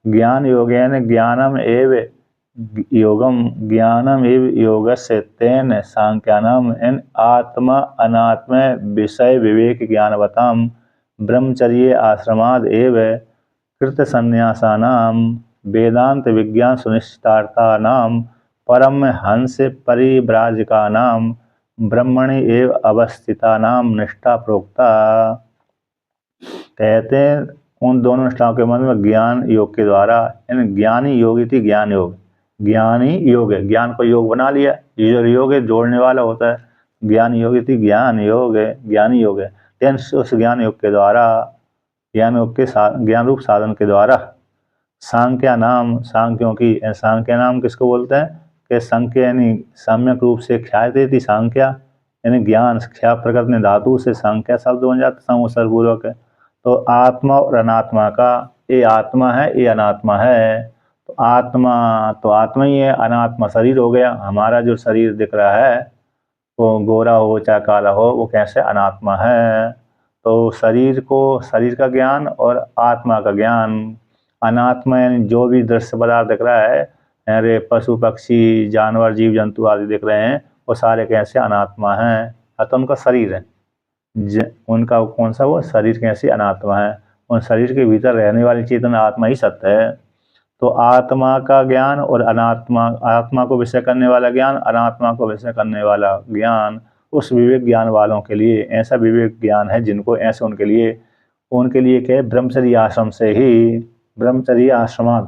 ज्ञान योगेन ज्ञानम एव योगम ज्ञानम एव योगस्य तेन सांख्यानाम इन आत्मा अनात्म विषय विवेक ज्ञानवताम ब्रह्मचर्य आश्रमाद एव कृत संन्यासानाम वेदांत विज्ञान सुनिश्चितार्थानाम परम हंस परिव्राजकानाम ब्रह्मणि एव अवस्थितानाम निष्ठा प्रोक्ता। कहते हैं उन दोनों निष्ठाओं के मध्य में ज्ञान योग के द्वारा, यानी ज्ञानी योग थी ज्ञान योग, ज्ञानी योग है, ज्ञान को योग बना लिया, योग है जोड़ने वाला होता है, ज्ञान योग थी ज्ञान योग है, ज्ञानी योग है। उस ज्ञान योग के द्वारा, ज्ञान योग के ज्ञान रूप साधन के द्वारा सांख्या नाम, सांख्यों की, सांख्या नाम किसको बोलते हैं कि संख्या यानी सम्यक रूप से ख्याति थी सांख्या, यानी ज्ञान, ख्या प्रकृति ने धातु से संख्या शब्द बन जाता है, पूर्वक है। तो आत्मा और अनात्मा का, ये आत्मा है ये अनात्मा है। तो आत्मा ही है, अनात्मा शरीर हो गया। हमारा जो शरीर दिख रहा है वो गोरा हो चाहे काला हो, वो कैसे अनात्मा है। तो शरीर का ज्ञान और आत्मा का ज्ञान। अनात्मा यानी जो भी दृश्य पदार्थ दिख रहा है, अरे पशु पक्षी जानवर जीव जंतु आदि दिख रहे हैं, वो सारे कैसे अनात्मा हैं। अतः उनका शरीर है, उनका कौन सा वो शरीर कैसे अनात्मा है। उन शरीर के भीतर रहने वाली चेतन आत्मा ही सत्य है। तो आत्मा का ज्ञान और आत्मा को विषय करने वाला ज्ञान, अनात्मा को विषय करने वाला ज्ञान, उस विवेक ज्ञान वालों के लिए ऐसा विवेक ज्ञान है जिनको ऐसे उनके लिए क्या है, ब्रह्मचर्य आश्रम से ही, ब्रह्मचर्य आश्रम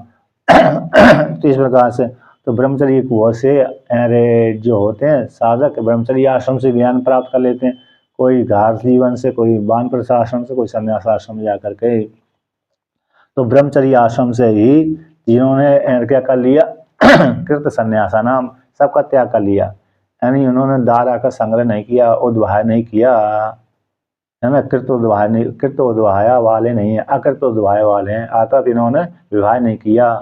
तो इस प्रकार से, तो ब्रह्मचर्य को से अरे जो होते हैं साधक ब्रह्मचर्य आश्रम से ज्ञान प्राप्त कर लेते हैं। कोई घाट जीवन से, कोई वानप्रस्थ आश्रम से, कोई संन्यास आश्रम में जाकर के। तो ब्रह्मचर्य आश्रम से ही जिन्होंने क्या कर लिया कृत संन्यासा नाम, सबका त्याग कर लिया। यानी उन्होंने दारा का संग्रह नहीं किया, उद्वाह नहीं किया, है ना। कृत उद्वाया वाले नहीं है, अकृत उद्वाय वाले हैं। अर्थात इन्होंने विवाह नहीं किया।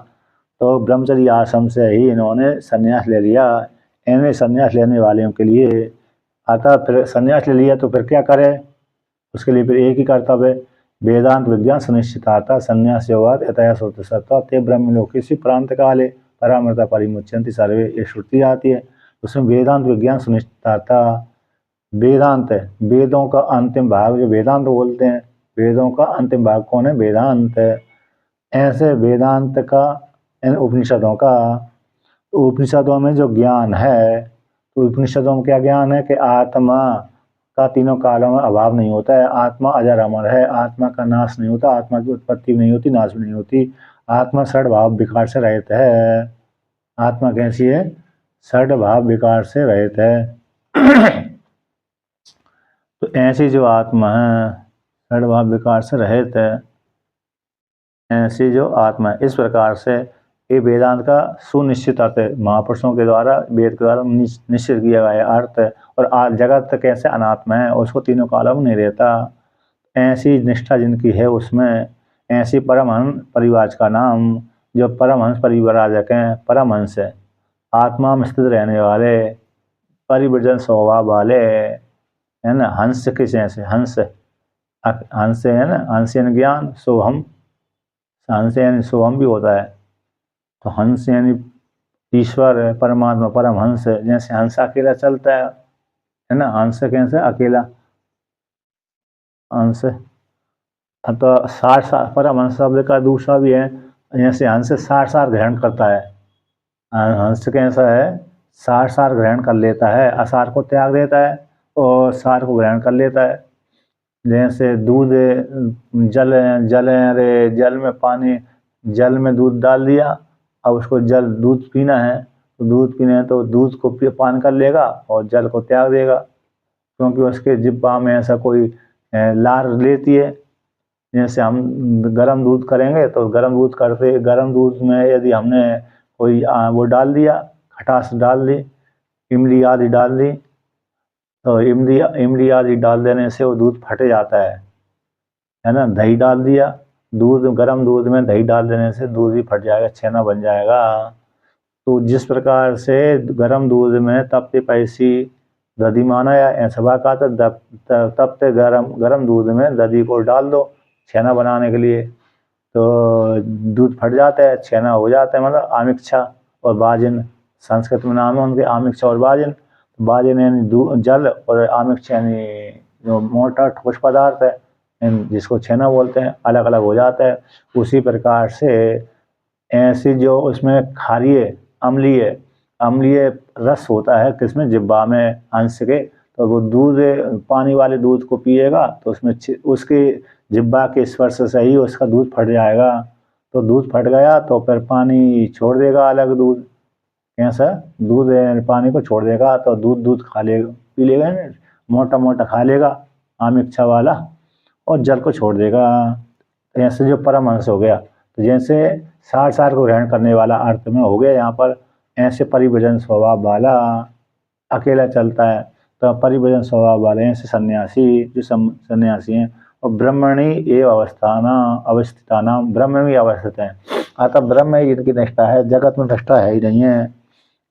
तो ब्रह्मचर्य आश्रम से ही इन्होंने संन्यास ले लिया। इन्हें संन्यास लेने वालों के लिए, अर्थात फिर संन्यास ले लिया तो फिर क्या करे, उसके लिए फिर एक ही कर्तव्य है, वेदांत विज्ञान सुनिश्चितार्था संन्यास योगात यतया सत्ता ते ब्रह्मलोके से प्रांत काले परामृता परिमुच्यन्ति सर्वे, ये श्रुति आती है। उसमें वेदांत विज्ञान सुनिश्चितार्था, वेदांत है, वेदों का अंतिम भाग जो वेदांत बोलते हैं, वेदों का अंतिम भाग कौन है, वेदांत। ऐसे वेदांत का, इन उपनिषदों का, उपनिषदों में जो ज्ञान है, तो उपनिषदों में क्या ज्ञान है कि आत्मा का तीनों कालों में अभाव नहीं होता है, आत्मा अजर अमर है, आत्मा का नाश नहीं होता, आत्मा की उत्पत्ति नहीं होती, नाश भी नहीं होती, आत्मा षड भाव विकार से रहित है। आत्मा कैसी है, षड भाव विकार से रहित है। तो ऐसी जो आत्मा है, षड भाव विकार से रहित है, ऐसी जो आत्मा है, इस प्रकार से ये वेदांत का सुनिश्चित अर्थ है, महापुरुषों के द्वारा, वेद के द्वारा निश्चित किया गया अर्थ है। और जगत कैसे अनात्मा है, उसको तीनों कालों में नहीं रहता। ऐसी निष्ठा जिनकी है उसमें, ऐसी परमहंस परिवाज का नाम, जो परमहंस परिवराजक हैं, परमहंस है, आत्मा में स्थित रहने वाले, परिवर्जन स्वभाव वाले, है ना। हंस किस ऐसे, हंस है ना, हंस यानी ज्ञान, सोहम, हंस यानी सोहम भी होता है। तो हंस यानी ईश्वर है, परमात्मा परमहंस है। जैसे हंस अकेला चलता है ना, हंस कैसे अकेला, हंस। तो सार परमहंस शब्द का दूसरा भी है, जैसे हंस सार ग्रहण करता है। हंस कैसा है, सार ग्रहण कर लेता है, असार को त्याग देता है और सार को ग्रहण कर लेता है। जैसे दूध, जल अरे जल में पानी, जल में दूध डाल दिया, अब उसको दूध पीना है, तो दूध पीना है तो दूध को पान कर लेगा और जल को त्याग देगा, क्योंकि उसके जिब्बा में ऐसा कोई लार लेती है। जैसे हम गर्म दूध करेंगे तो गर्म दूध में यदि हमने कोई वो डाल दिया, खटास डाल दी, इमली आदि डाल दी, तो इमली आदि डाल देने से वो दूध फट जाता है ना। दही डाल दिया, गर्म दूध में दही डाल देने से दूध भी फट जाएगा, छेना बन जाएगा। तो जिस प्रकार से गर्म दूध में तपते पैसी दधी माना या ऐसा कहा था, तपते गर्म दूध में दधी को डाल दो छेना बनाने के लिए, तो दूध फट जाता है, छेना हो जाता है। मतलब आमिक्षा और बाजिन, संस्कृत में नाम है उनके, आमिक्षा और बाजिन। बाजिन यानी जल और आमिक्षा यानी जो मोटा ठोस पदार्थ है, जिसको छेना बोलते हैं, अलग अलग हो जाता है। उसी प्रकार से ऐसी जो उसमें क्षारीय अम्लीय रस होता है किसमें, जिब्बा में अंश के, तो वो दूध पानी वाले दूध को पिएगा तो उसमें उसके जिब्बा के स्पर्श से ही उसका दूध फट जाएगा। तो दूध फट गया तो फिर पानी छोड़ देगा, अलग दूध, कैसा दूध पानी को छोड़ देगा, तो दूध खा लेगा, पी लेगा, मोटा खा लेगा आमिक्षा वाला, और जल को छोड़ देगा। ऐसे जो परमहंस हो गया, तो जैसे सार को ग्रहण करने वाला अर्थ में हो गया यहाँ पर। ऐसे परिवर्जन स्वभाव वाला अकेला चलता है, तो परिवर्जन स्वभाव वाले ऐसे सन्यासी, जो सन्यासी हैं और ब्रह्मणि एव अवस्थितानाम, ब्रह्म में ही अवस्थित हैं। अतः ब्रह्म में जिनकी निष्ठा है, जगत में निष्ठा है ही नहीं है।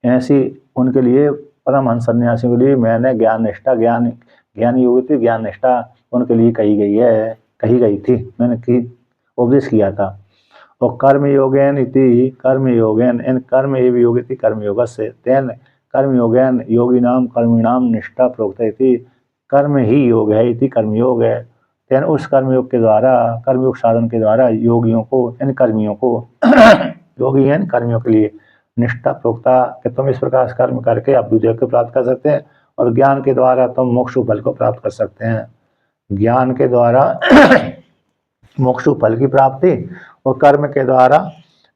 ऐसी उनके लिए परमहंस सन्यासियों के लिए मैंने ज्ञान निष्ठा, ज्ञान योग थी, ज्ञान निष्ठा उनके लिए कही गई थी, मैंने उपदेश किया था। और कर्म योगेन इति कर्म योगेन, इन कर्म एव योगिति कर्म योग से तेन कर्म योगेन योगिनाम कर्मिणाम निष्ठा प्रोक्त इति, कर्म ही योग है इति कर्म योग है। तेन उस कर्मयोग के द्वारा, कर्मयोग साधन के द्वारा योगियों को, इन कर्मियों को योगी हैं कर्मियों के लिए निष्ठा प्रोक्ता कि तुम इस प्रकार कर्म करके अभ्युदय को प्राप्त कर सकते हैं, और ज्ञान के द्वारा तुम मोक्ष फल को प्राप्त कर सकते हैं। ज्ञान के द्वारा मोक्ष फल की प्राप्ति, और कर्म के द्वारा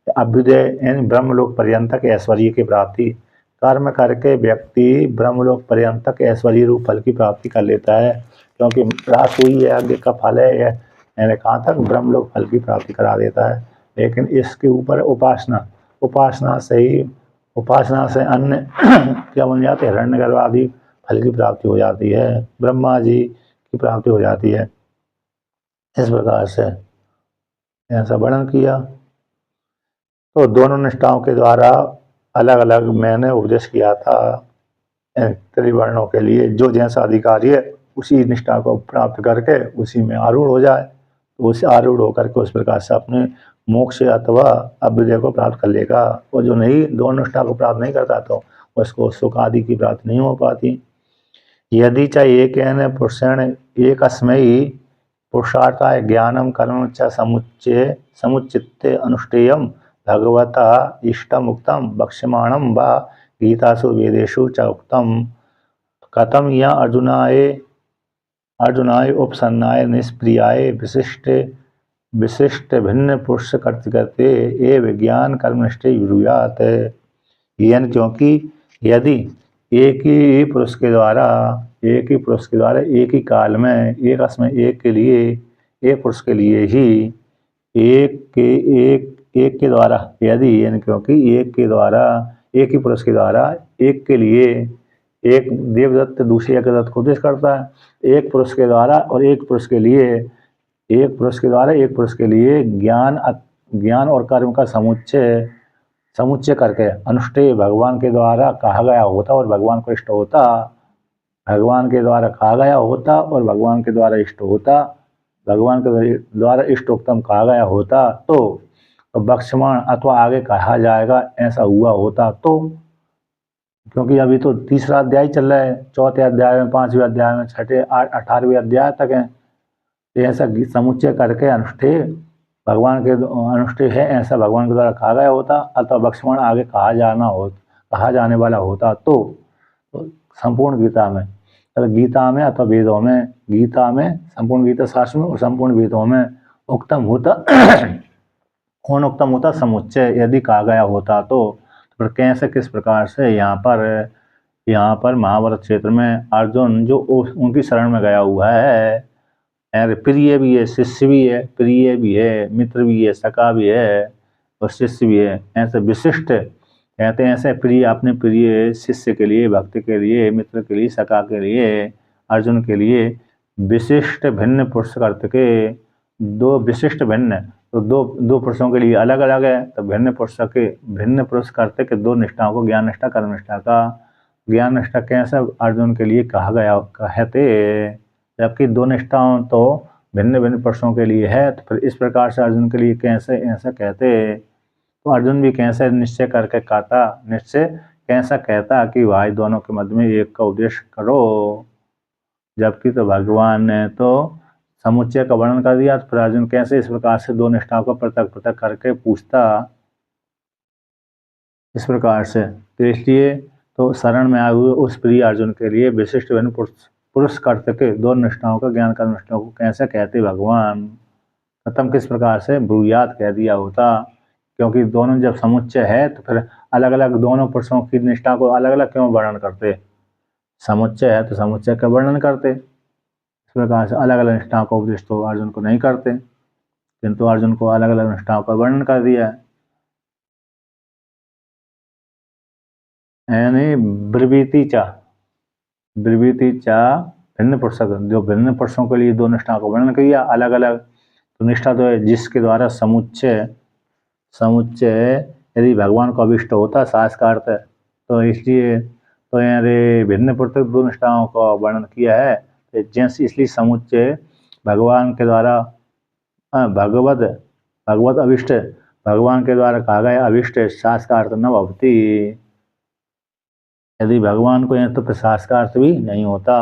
अभ्युदय यानी ब्रह्मलोक पर्यंत के ऐश्वर्य की प्राप्ति। कर्म करके व्यक्ति ब्रह्मलोक पर्यंत के ऐश्वर्य रूप फल की प्राप्ति कर लेता है, क्योंकि रास हुई यज्ञ का फल है, यानी कहाँ तक ब्रह्मलोक फल की प्राप्ति करा देता है। लेकिन इसके ऊपर उपासना से अन्य क्या बन जाते हैं, हिरण्यगर्भ आदि फल की प्राप्ति हो जाती है, ब्रह्मा जी की प्राप्ति हो जाती है। इस प्रकार से ऐसा वर्णन किया। तो दोनों निष्ठाओं के द्वारा अलग अलग मैंने उपदेश किया था त्रिवर्णों के लिए। जो जैसा अधिकारी है उसी निष्ठा को प्राप्त करके उसी में आरूढ़ हो जाए, तो उसे आरूढ़ होकर के उस प्रकार से अपने मोक्ष अथवा अभ्युदय को प्राप्त कर लेगा। और जो नहीं, दोनों निष्ठा को प्राप्त नहीं करता तो उसको सुख आदि की प्राप्ति नहीं हो पाती। यदि च एकेन पुरुषेण एकस्मै पुरुषार्थाय ज्ञानम कर्म च समुच्चित्ते अनुष्ठेयम भगवता इष्टमुक्तम वक्ष्यमाणम वा गीतासु वेदेषु च उक्तम कथम या अर्जुनाय उपसन्नाय निष्प्रियाय विशिष्ट भिन्न पुरुष कर्तृकर्ते ये विज्ञान कर्मनिष्ठे ब्रूयात। क्योंकि यदि एक ही पुरुष के द्वारा एक ही काल में एक पुरुष के लिए ही एक के द्वारा, यदि यानी क्योंकि एक ही पुरुष के द्वारा एक के लिए एक देवदत्त दूसरे यज्ञदत्त को उपदेश करता है, एक पुरुष के द्वारा और एक पुरुष के लिए ज्ञान और कर्म का समुच्चय करके अनुष्ठेय भगवान के द्वारा कहा गया होता और भगवान को इष्ट होता, भगवान के द्वारा कहा गया होता और भगवान के द्वारा इष्ट होता, भगवान के द्वारा इष्टोक्तम कहा गया होता तो वक्ष्यमाण अथवा आगे कहा जाएगा ऐसा हुआ होता तो। क्योंकि अभी तो तीसरा अध्याय चल रहा है, चौथे अध्याय में, पांचवें अध्याय में, छठे 18वें अध्याय तक है। ऐसा समुच्चय करके अनुष्ठेय भगवान के अनुष्ठेय है ऐसा भगवान के द्वारा कहा गया होता, अथवा वक्ष्यमाण आगे कहा जाने वाला होता तो संपूर्ण गीता में, गीता में अथवा वेदों में, गीता में, संपूर्ण गीता शास्त्र में और संपूर्ण वेदों में उत्तम होता समुच्चय यदि कहा गया होता तो फिर कैसे, किस प्रकार से यहाँ पर महाभारत क्षेत्र में अर्जुन जो उनकी शरण में गया हुआ है, प्रिय भी है, शिष्य भी है, प्रिय भी है, मित्र भी है, सखा भी है और शिष्य भी है। ऐसे विशिष्ट कहते हैं, ऐसे प्रिय अपने प्रिय शिष्य के लिए, भक्त के लिए, मित्र के लिए, सखा के लिए, अर्जुन के लिए विशिष्ट भिन्न पुरुष करते के दो विशिष्ट भिन्न, तो दो पुरुषों के लिए अलग अलग है, तो भिन्न पुरुष करते के दो निष्ठाओं को, ज्ञान निष्ठा कर्म निष्ठा का, ज्ञान निष्ठा कैसे अर्जुन के लिए कहा गया कहते, जबकि दो निष्ठाओं तो भिन्न भिन्न पुरुषों के लिए है, तो फिर इस प्रकार से अर्जुन के लिए कैसे ऐसा कहते। तो अर्जुन भी कैसे निश्चय कैसा कहता कि भाई दोनों के मध्य में एक का उपदेश करो, जबकि तो भगवान ने तो समुच्चय का वर्णन कर दिया, तो फिर अर्जुन कैसे इस प्रकार से दो निष्ठाओं को पृथक करके पूछता इस प्रकार से। तो इसलिए तो शरण में आए हुए उस प्रिय अर्जुन के लिए विशिष्ट भिन्न पुरुष करते के दो निष्ठाओं का, ज्ञान कर्म निष्ठाओं को कैसे कहते भगवान, खत्म किस प्रकार से ब्रूयात कह दिया होता। क्योंकि दोनों जब समुच्चय है तो फिर अलग अलग दोनों पुरुषों की निष्ठा को अलग अलग क्यों वर्णन करते, समुच्चय है तो समुच्चय का वर्णन करते। इस प्रकार से अलग अलग निष्ठाओं का उपदेश तो अर्जुन को नहीं करते, किंतु अर्जुन को अलग अलग निष्ठाओं का वर्णन कर दिया है। यानी ब्रवीति चा भिन्न पुरुष, जो भिन्न पुरुषों के लिए दो निष्ठाओं का वर्णन किया अलग अलग। तो निष्ठा तो है जिसके द्वारा समुच्चय यदि भगवान को अभिष्ट होता है साहस का अर्थ है, तो इसलिए तो यहाँ भिन्न पृथक दो निष्ठाओं का वर्णन किया है। जैसे इसलिए समुच्चय भगवान के द्वारा भगवत अभिष्ट भगवान के द्वारा कहा गया अभिष्ट साहस का अर्थ न भवती। यदि भगवान को यहाँ तो प्रसास का अर्थ भी नहीं होता।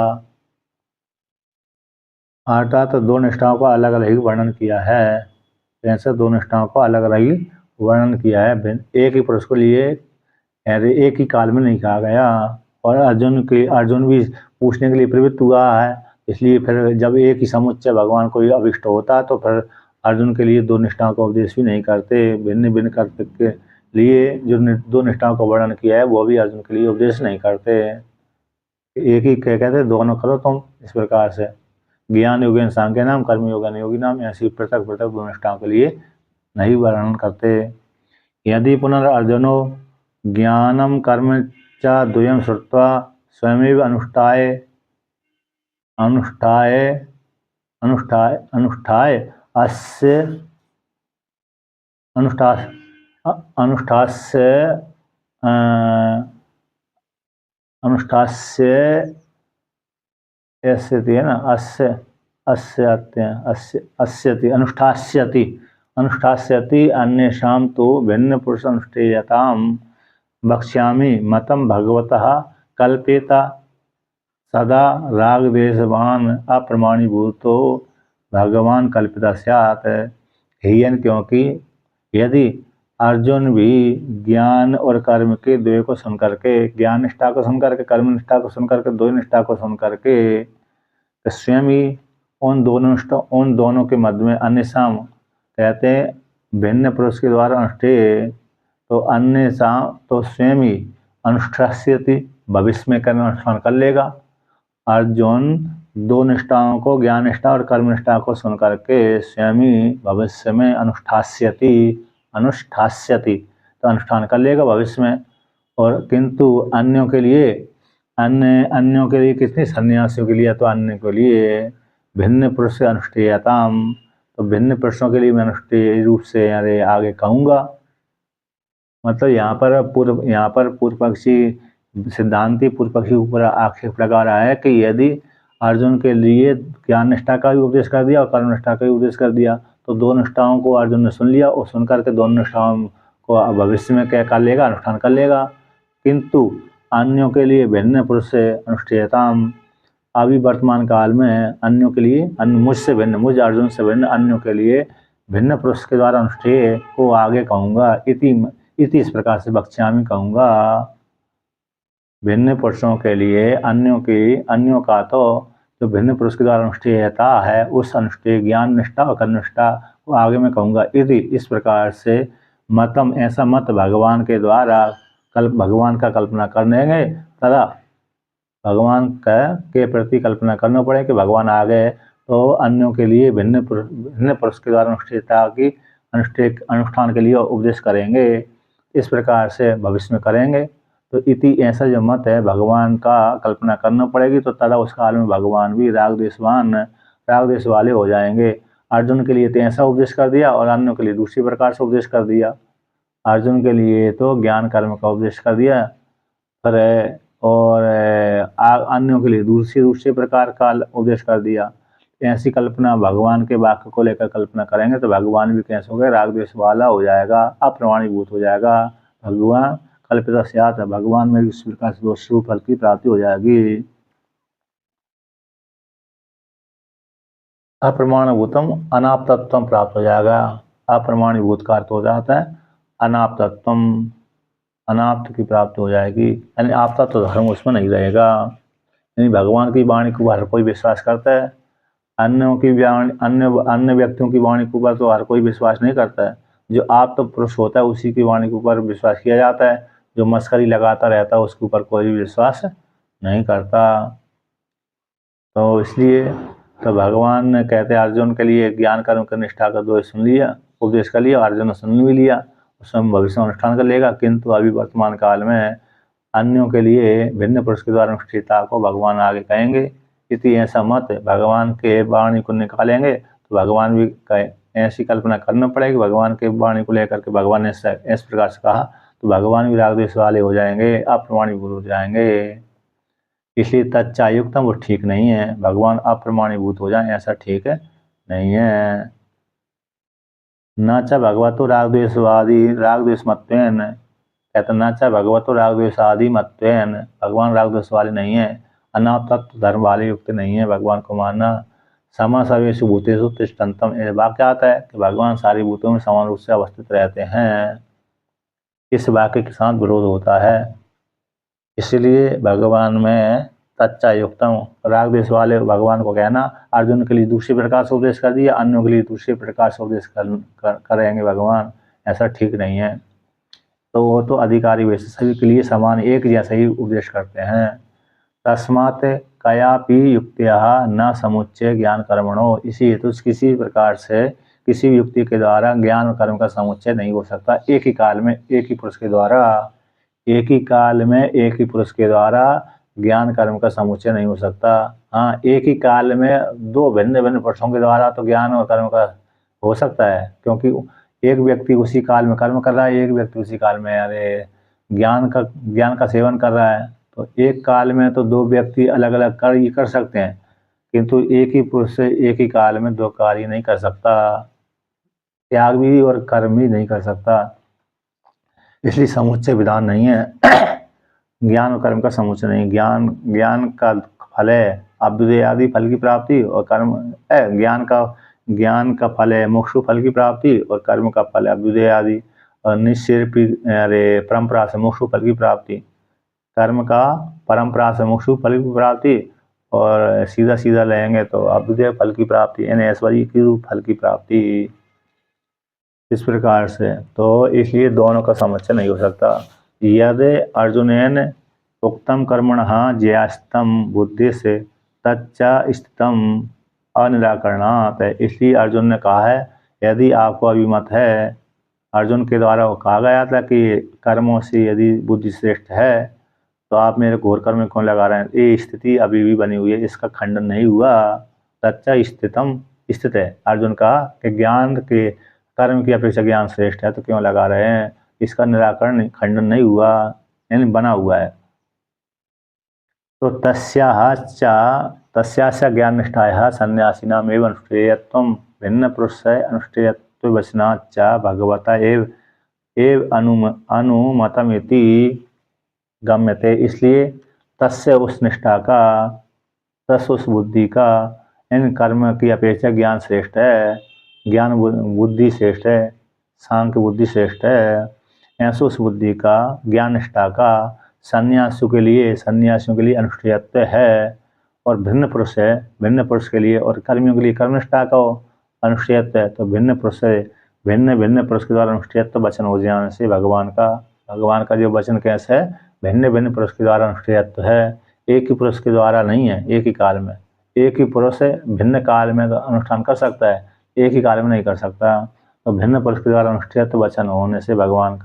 अर्थात तो दो निष्ठाओं का अलग अलग ही वर्णन किया है। ऐसे दो निष्ठाओं का अलग अलग ही वर्णन किया है। एक ही पुरुष के लिए एक ही काल में नहीं कहा गया। और अर्जुन भी पूछने के लिए प्रवृत्त हुआ है, इसलिए फिर जब एक ही समुच्चय भगवान को अभिष्ट होता तो फिर अर्जुन के लिए दो निष्ठाओं का उपदेश भी नहीं करते। भिन्न भिन्न कर्तव्य के लिए जो दो निष्ठाओं का वर्णन किया है वो भी अर्जुन के लिए उपदेश नहीं करते। एक ही कहते दोनों करो तुम, इस प्रकार से ज्ञान योगेन सांख्य नाम कर्म योगेन योगी नाम ऐसी पृथक पृथक दो निष्ठाओं के लिए नहीं वर्णन करते। यदि पुनर्र्जुनो ज्ञानम कर्म च द्वयं श्रुत्वा स्वयमेव अनुष्ठाय अनुष्ठास्यति अन्येषां तो भिन्न पुरुष अनुष्ठेयतां वक्ष्यामि मतं भगवतः कल्पेत सदा रागद्वेषवान् अप्रमाणीभूतो भगवान कल्पित स्यात्। हीयन, क्योंकि यदि अर्जुन भी ज्ञान और कर्म के द्वय को सुन करके, ज्ञान निष्ठा को सुन करके, कर्म निष्ठा को सुन करके, द्वय निष्ठा को सुन करके स्वयं ही उन दोनों के मध्य में अन्य साम कहते हैं भिन्न पुरुष के द्वारा अनुष्ठेय, तो अन्य साम तो स्वयं ही अनुष्ठास्यति भविष्य में कर्म अनुष्ठान कर लेगा। अर्जुन दो निष्ठाओं को, ज्ञान निष्ठा और कर्म निष्ठा को सुन करके स्वयं ही भविष्य में अनुष्ठास्यति तो अनुष्ठान कर लेगा भविष्य में। और किंतु अन्यों के लिए कितने सन्यासियों के लिए, तो अन्य के लिए भिन्न पुरुष से अनुष्ठेयताम, तो भिन्न पुरुषों के लिए मैं अनुष्ठेय रूप से अरे आगे कहूँगा। मतलब यहाँ पर पूर्व पक्षी सिद्धांति पूर्व पक्षी ऊपर आक्षेप लगा रहा है कि यदि अर्जुन के लिए ज्ञान निष्ठा का भी उपदेश कर दिया और कर्म निष्ठा का भी उपदेश कर दिया, तो दो निष्ठाओं को अर्जुन ने सुन लिया और सुन करके दोनों निष्ठाओं को भविष्य में क्या कर लेगा, अनुष्ठान कर लेगा। किंतु अन्यों के लिए भिन्न पुरुष से अनुष्ठेयताम, अभी वर्तमान काल में अन्यों के लिए मुझ अर्जुन से भिन्न अन्यों के लिए भिन्न पुरुष के द्वारा अनुष्ठेय को आगे कहूँगा। इति इस प्रकार से वक्ष्यामि कहूँगा। भिन्न पुरुषों के लिए अन्यों का तो जो भिन्न पुरुष के द्वारा अनुष्ठेयता है, उस अनुष्ठेय ज्ञान निष्ठा और कर्म निष्ठा को आगे में कहूँगा। इति इस प्रकार से मतम, ऐसा मत भगवान के द्वारा भगवान का कल्पना करने तथा भगवान के प्रति कल्पना करना पड़े कि भगवान आ गए तो अन्यों के लिए भिन्न पुरुष के द्वारा अनुष्ठेयता की अनुष्ठान के लिए उपदेश करेंगे। इस प्रकार से भविष्य में करेंगे। तो इति ऐसा जो मत है भगवान का कल्पना करना पड़ेगी, तो तथा उस काल में भगवान भी राग द्वेष वाले हो जाएंगे। अर्जुन के लिए तो ऐसा उपदेश कर दिया और अन्यों के लिए दूसरी प्रकार से उपदेश कर दिया। अर्जुन के लिए तो ज्ञान कर्म का उपदेश कर दिया और अन्यों के लिए दूसरे प्रकार का उपदेश कर दिया। ऐसी कल्पना भगवान के वाक्य को लेकर कल्पना करेंगे तो भगवान भी कैसे हो गए, राग द्वेष वाला हो जाएगा, अप्रमाणीभूत हो जाएगा। भगवान कल्पित स्यात् है, भगवान में इस प्रकार से दोष रूप फल की प्राप्ति हो जाएगी। अप्रमाणभूतम अनाप्तत्वम प्राप्त हो जाएगा। अप्रमाणीभूत का अर्थ हो जाता है अनाप्तत्वम, अनाप्त की प्राप्ति हो जाएगी, यानी आपका तो धर्म उसमें नहीं रहेगा। यानी भगवान की वाणी को हर कोई विश्वास करता है, अन्य व्यक्तियों की वाणी के ऊपर तो हर कोई विश्वास नहीं करता है। जो आप तो पुरुष होता है उसी की वाणी के ऊपर विश्वास किया जाता है। जो मस्करी लगाता रहता है उसके ऊपर कोई भी विश्वास नहीं करता। तो इसलिए तो भगवान ने कहते हैं अर्जुन के लिए ज्ञान कर्म की निष्ठा का दोष सुन लिया, उपदेश कर लिया, अर्जुन ने सुन भी लिया, उसमें भविष्य अनुष्ठान कर लेगा। किंतु अभी वर्तमान काल में अन्यों के लिए भिन्न पुरुष के द्वारा अनुष्ठिता को भगवान आगे कहेंगे। इति ऐसा मत, भगवान के वाणी को निकालेंगे तो भगवान भी ऐसी कल्पना करना पड़ेगी भगवान के वाणी को लेकर के भगवान ने इस प्रकार से कहा तो भगवान भी राग द्वेष वाले हो जाएंगे, अप्रमाणीभूत हो जाएंगे। इसलिए तच्चायुक्तम वो ठीक नहीं है, भगवान अप्रमाणीभूत हो जाए ऐसा ठीक नहीं है। न च भगवतो राग द्वेषवादी राग द्वेष मत्वेन, कहते न च भगवतो राग द्वेषादि मत्वेन, भगवान राग द्वेष वाले नहीं है, अनाप तत्व धर्म वाले युक्त नहीं है भगवान को मानना। समा सर्वेषु भूतेषु तिष्ठन्तम, ये वाक्य आता है कि भगवान सारी भूतों में समान रूप से अवस्थित रहते हैं। इस वाक्य के साथ विरोध होता है, इसलिए भगवान में सच्चा युक्तम राग द्वेष वाले भगवान को कहना अर्जुन के लिए दूसरे प्रकार से उपदेश कर दिया, अन्यों के लिए दूसरे प्रकार से उपदेश करेंगे भगवान, ऐसा ठीक नहीं है। तो वो तो अधिकारी वैसे सभी के लिए समान एक जैसा ही उपदेश करते हैं। तस्मात् कयापि युक्त्या न समुच्चय ज्ञान कर्मणो, इसी हेतु किसी प्रकार से किसी भी युक्ति के द्वारा ज्ञान और कर्म का समुच्चय नहीं हो सकता। एक ही काल में एक ही पुरुष के द्वारा, एक ही काल में एक ही पुरुष के द्वारा ज्ञान कर्म का समुच्चय नहीं हो सकता। हाँ, एक ही काल में दो भिन्न भिन्न पुरुषों के द्वारा तो ज्ञान और कर्म का हो सकता है, क्योंकि एक व्यक्ति उसी काल में कर्म कर रहा है, एक व्यक्ति उसी काल में ज्ञान का सेवन कर रहा है। तो एक काल में तो दो व्यक्ति अलग अलग कार्य कर सकते हैं, किंतु एक ही पुरुष से एक ही काल में दो कार्य नहीं कर सकता, त्याग भी और कर्म भी नहीं कर सकता, इसलिए समुच्चय विधान नहीं है। ज्ञान और कर्म का समुच्चय नहीं, ज्ञान का फल है अभ्युदय आदि फल की प्राप्ति, और कर्म ज्ञान का फल है मोक्ष फल की प्राप्ति, और कर्म का फल है अभ्युदय आदि और निश्चय परंपरा से मोक्ष फल की प्राप्ति। कर्म का परंपरा से मोक्ष फल की प्राप्ति, और सीधा सीधा लेंगे तो अभ्युदय फल की प्राप्ति, यानी ऐश्वर्य की रूप फल की प्राप्ति। इस प्रकार से तो इसलिए दोनों का समुच्चय नहीं हो सकता। यदि अर्जुनेन उक्तम कर्मणः ज्यास्तम बुद्धि से तच्चा स्थितम अनिराकरणात्, इसलिए अर्जुन ने कहा है यदि आपको अभिमत है, अर्जुन के द्वारा वो कहा गया था कि कर्मों से यदि बुद्धि श्रेष्ठ है तो आप मेरे घोर कर्म में क्यों लगा रहे हैं, ये स्थिति अभी भी बनी हुई है, इसका खंडन नहीं हुआ। तच्चा स्थितम स्थित है, अर्जुन कहा कि ज्ञान के कर्म की अपेक्षा ज्ञान श्रेष्ठ है तो क्यों लगा रहे हैं, इसका निराकरण खंडन नहीं हुआ, यानी बना हुआ है। तो तस्यास्य ज्ञान निष्ठाया सन्यासिनाम एवं अनुष्ठेयत्वम भिन्न पुरुष अनुष्ठेयत्व वचनाच्च भगवता एव अनुमतमिति गम्यते, इसलिए तस्य उस निष्ठा का, तस् उस बुद्धि का इन कर्म की अपेक्षा ज्ञान श्रेष्ठ है, ज्ञान बुद्धि श्रेष्ठ है, सांख्य बुद्धि श्रेष्ठ है। ऐसे उस बुद्धि का ज्ञान निष्ठा का सन्यासियों के लिए अनुष्ठेयत्व है, और भिन्न पुरुष है भिन्न पुरुष के लिए, और कर्मियों के लिए कर्मनिष्ठा का अनुष्ठेयत्व है। तो भिन्न पुरुष है भिन्न पुरुष के द्वारा अनुष्ठेयत्व वचन हो जाने से भगवान का जो वचन कैसे है, भिन्न पुरुष के द्वारा अनुष्ठेयत्व है, एक ही पुरुष के द्वारा नहीं है। एक ही काल में एक ही पुरुष है, भिन्न काल में अनुष्ठान कर सकता है, एक ही काल में नहीं कर सकता। तो भिन्न पुरुष के द्वारा अनुष्ठेयत्व वचन होने से भगवान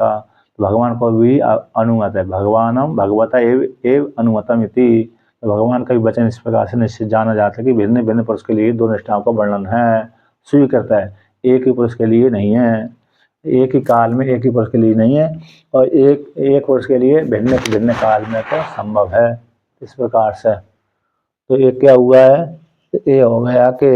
को भी अनुमत है। भगवानम भगवता एव अनुमतम इति, तो भगवान का भी वचन इस प्रकार से निश्चित जाना जाता है कि भिन्न पुरुष के लिए दो निष्ठाओं का वर्णन है, स्वीकार करता है, एक ही पुरुष के लिए नहीं है, एक ही काल में एक ही पुरुष के लिए नहीं है, और एक पुरुष के लिए भिन्न काल में तो संभव है। इस प्रकार से तो ये क्या हुआ है, ये हो गया कि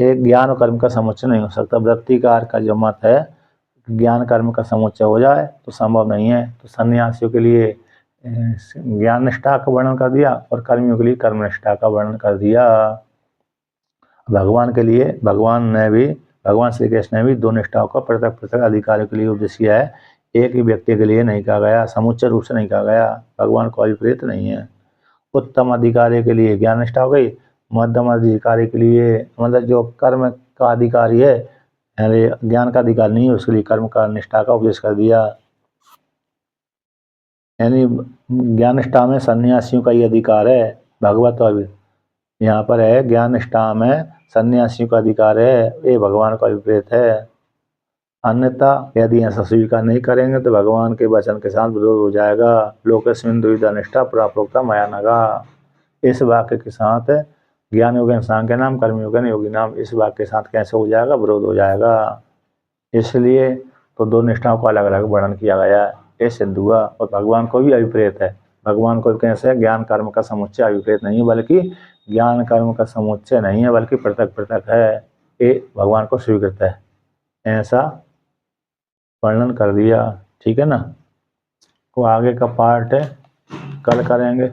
एक ज्ञान और कर्म का समुच्चय नहीं हो सकता। वृत्तिकार का जो मत है ज्ञान कर्म का समुच्चय हो जाए तो संभव नहीं है। तो सन्यासियों के लिए ज्ञान निष्ठा का वर्णन कर दिया और कर्मियों के लिए कर्म निष्ठा का वर्णन कर दिया। भगवान श्री कृष्ण ने भी दो निष्ठाओं का पृथक अधिकारियों के लिए उपदेश किया है, एक ही व्यक्ति के लिए नहीं कहा गया, समुच्चय रूप से नहीं कहा गया। भगवान को विपरीत नहीं है। उत्तम अधिकारी के लिए ज्ञान निष्ठा हो गई, मध्यम अधिकारी के लिए मतलब जो कर्म का अधिकारी है, ज्ञान का अधिकार नहीं है, उसके लिए कर्म का निष्ठा का उपदेश कर दिया। यानी ज्ञान निष्ठा में सन्यासियों का ये अधिकार है, भगवत यहाँ पर है ज्ञान निष्ठा में सन्यासियों का अधिकार है, ये भगवान का विपरीत है। अन्यथा यदि ऐसा स्वीकार नहीं करेंगे तो भगवान के वचन के साथ विरोध हो जाएगा। लोकस्मिन् द्विविधा निष्ठा प्राप्ता मया नघा, इस वाक्य के साथ ज्ञान योगी इंसान के नाम, कर्म योगी ने योगी नाम। इस वाक्य के साथ कैसे हो जाएगा, विरोध हो जाएगा। इसलिए तो दो निष्ठाओं का अलग अलग वर्णन किया गया है। ये सिद्ध हुआ। और भगवान को भी अभिप्रेत है। भगवान को कैसे, ज्ञान कर्म का समुच्चय अभिप्रेत नहीं, बल्कि ज्ञान कर्म का समुच्चय नहीं है, बल्कि पृथक पृथक है। ये भगवान को स्वीकृत है, ऐसा वर्णन कर दिया। ठीक है ना। वो आगे का पार्ट है, कल करेंगे।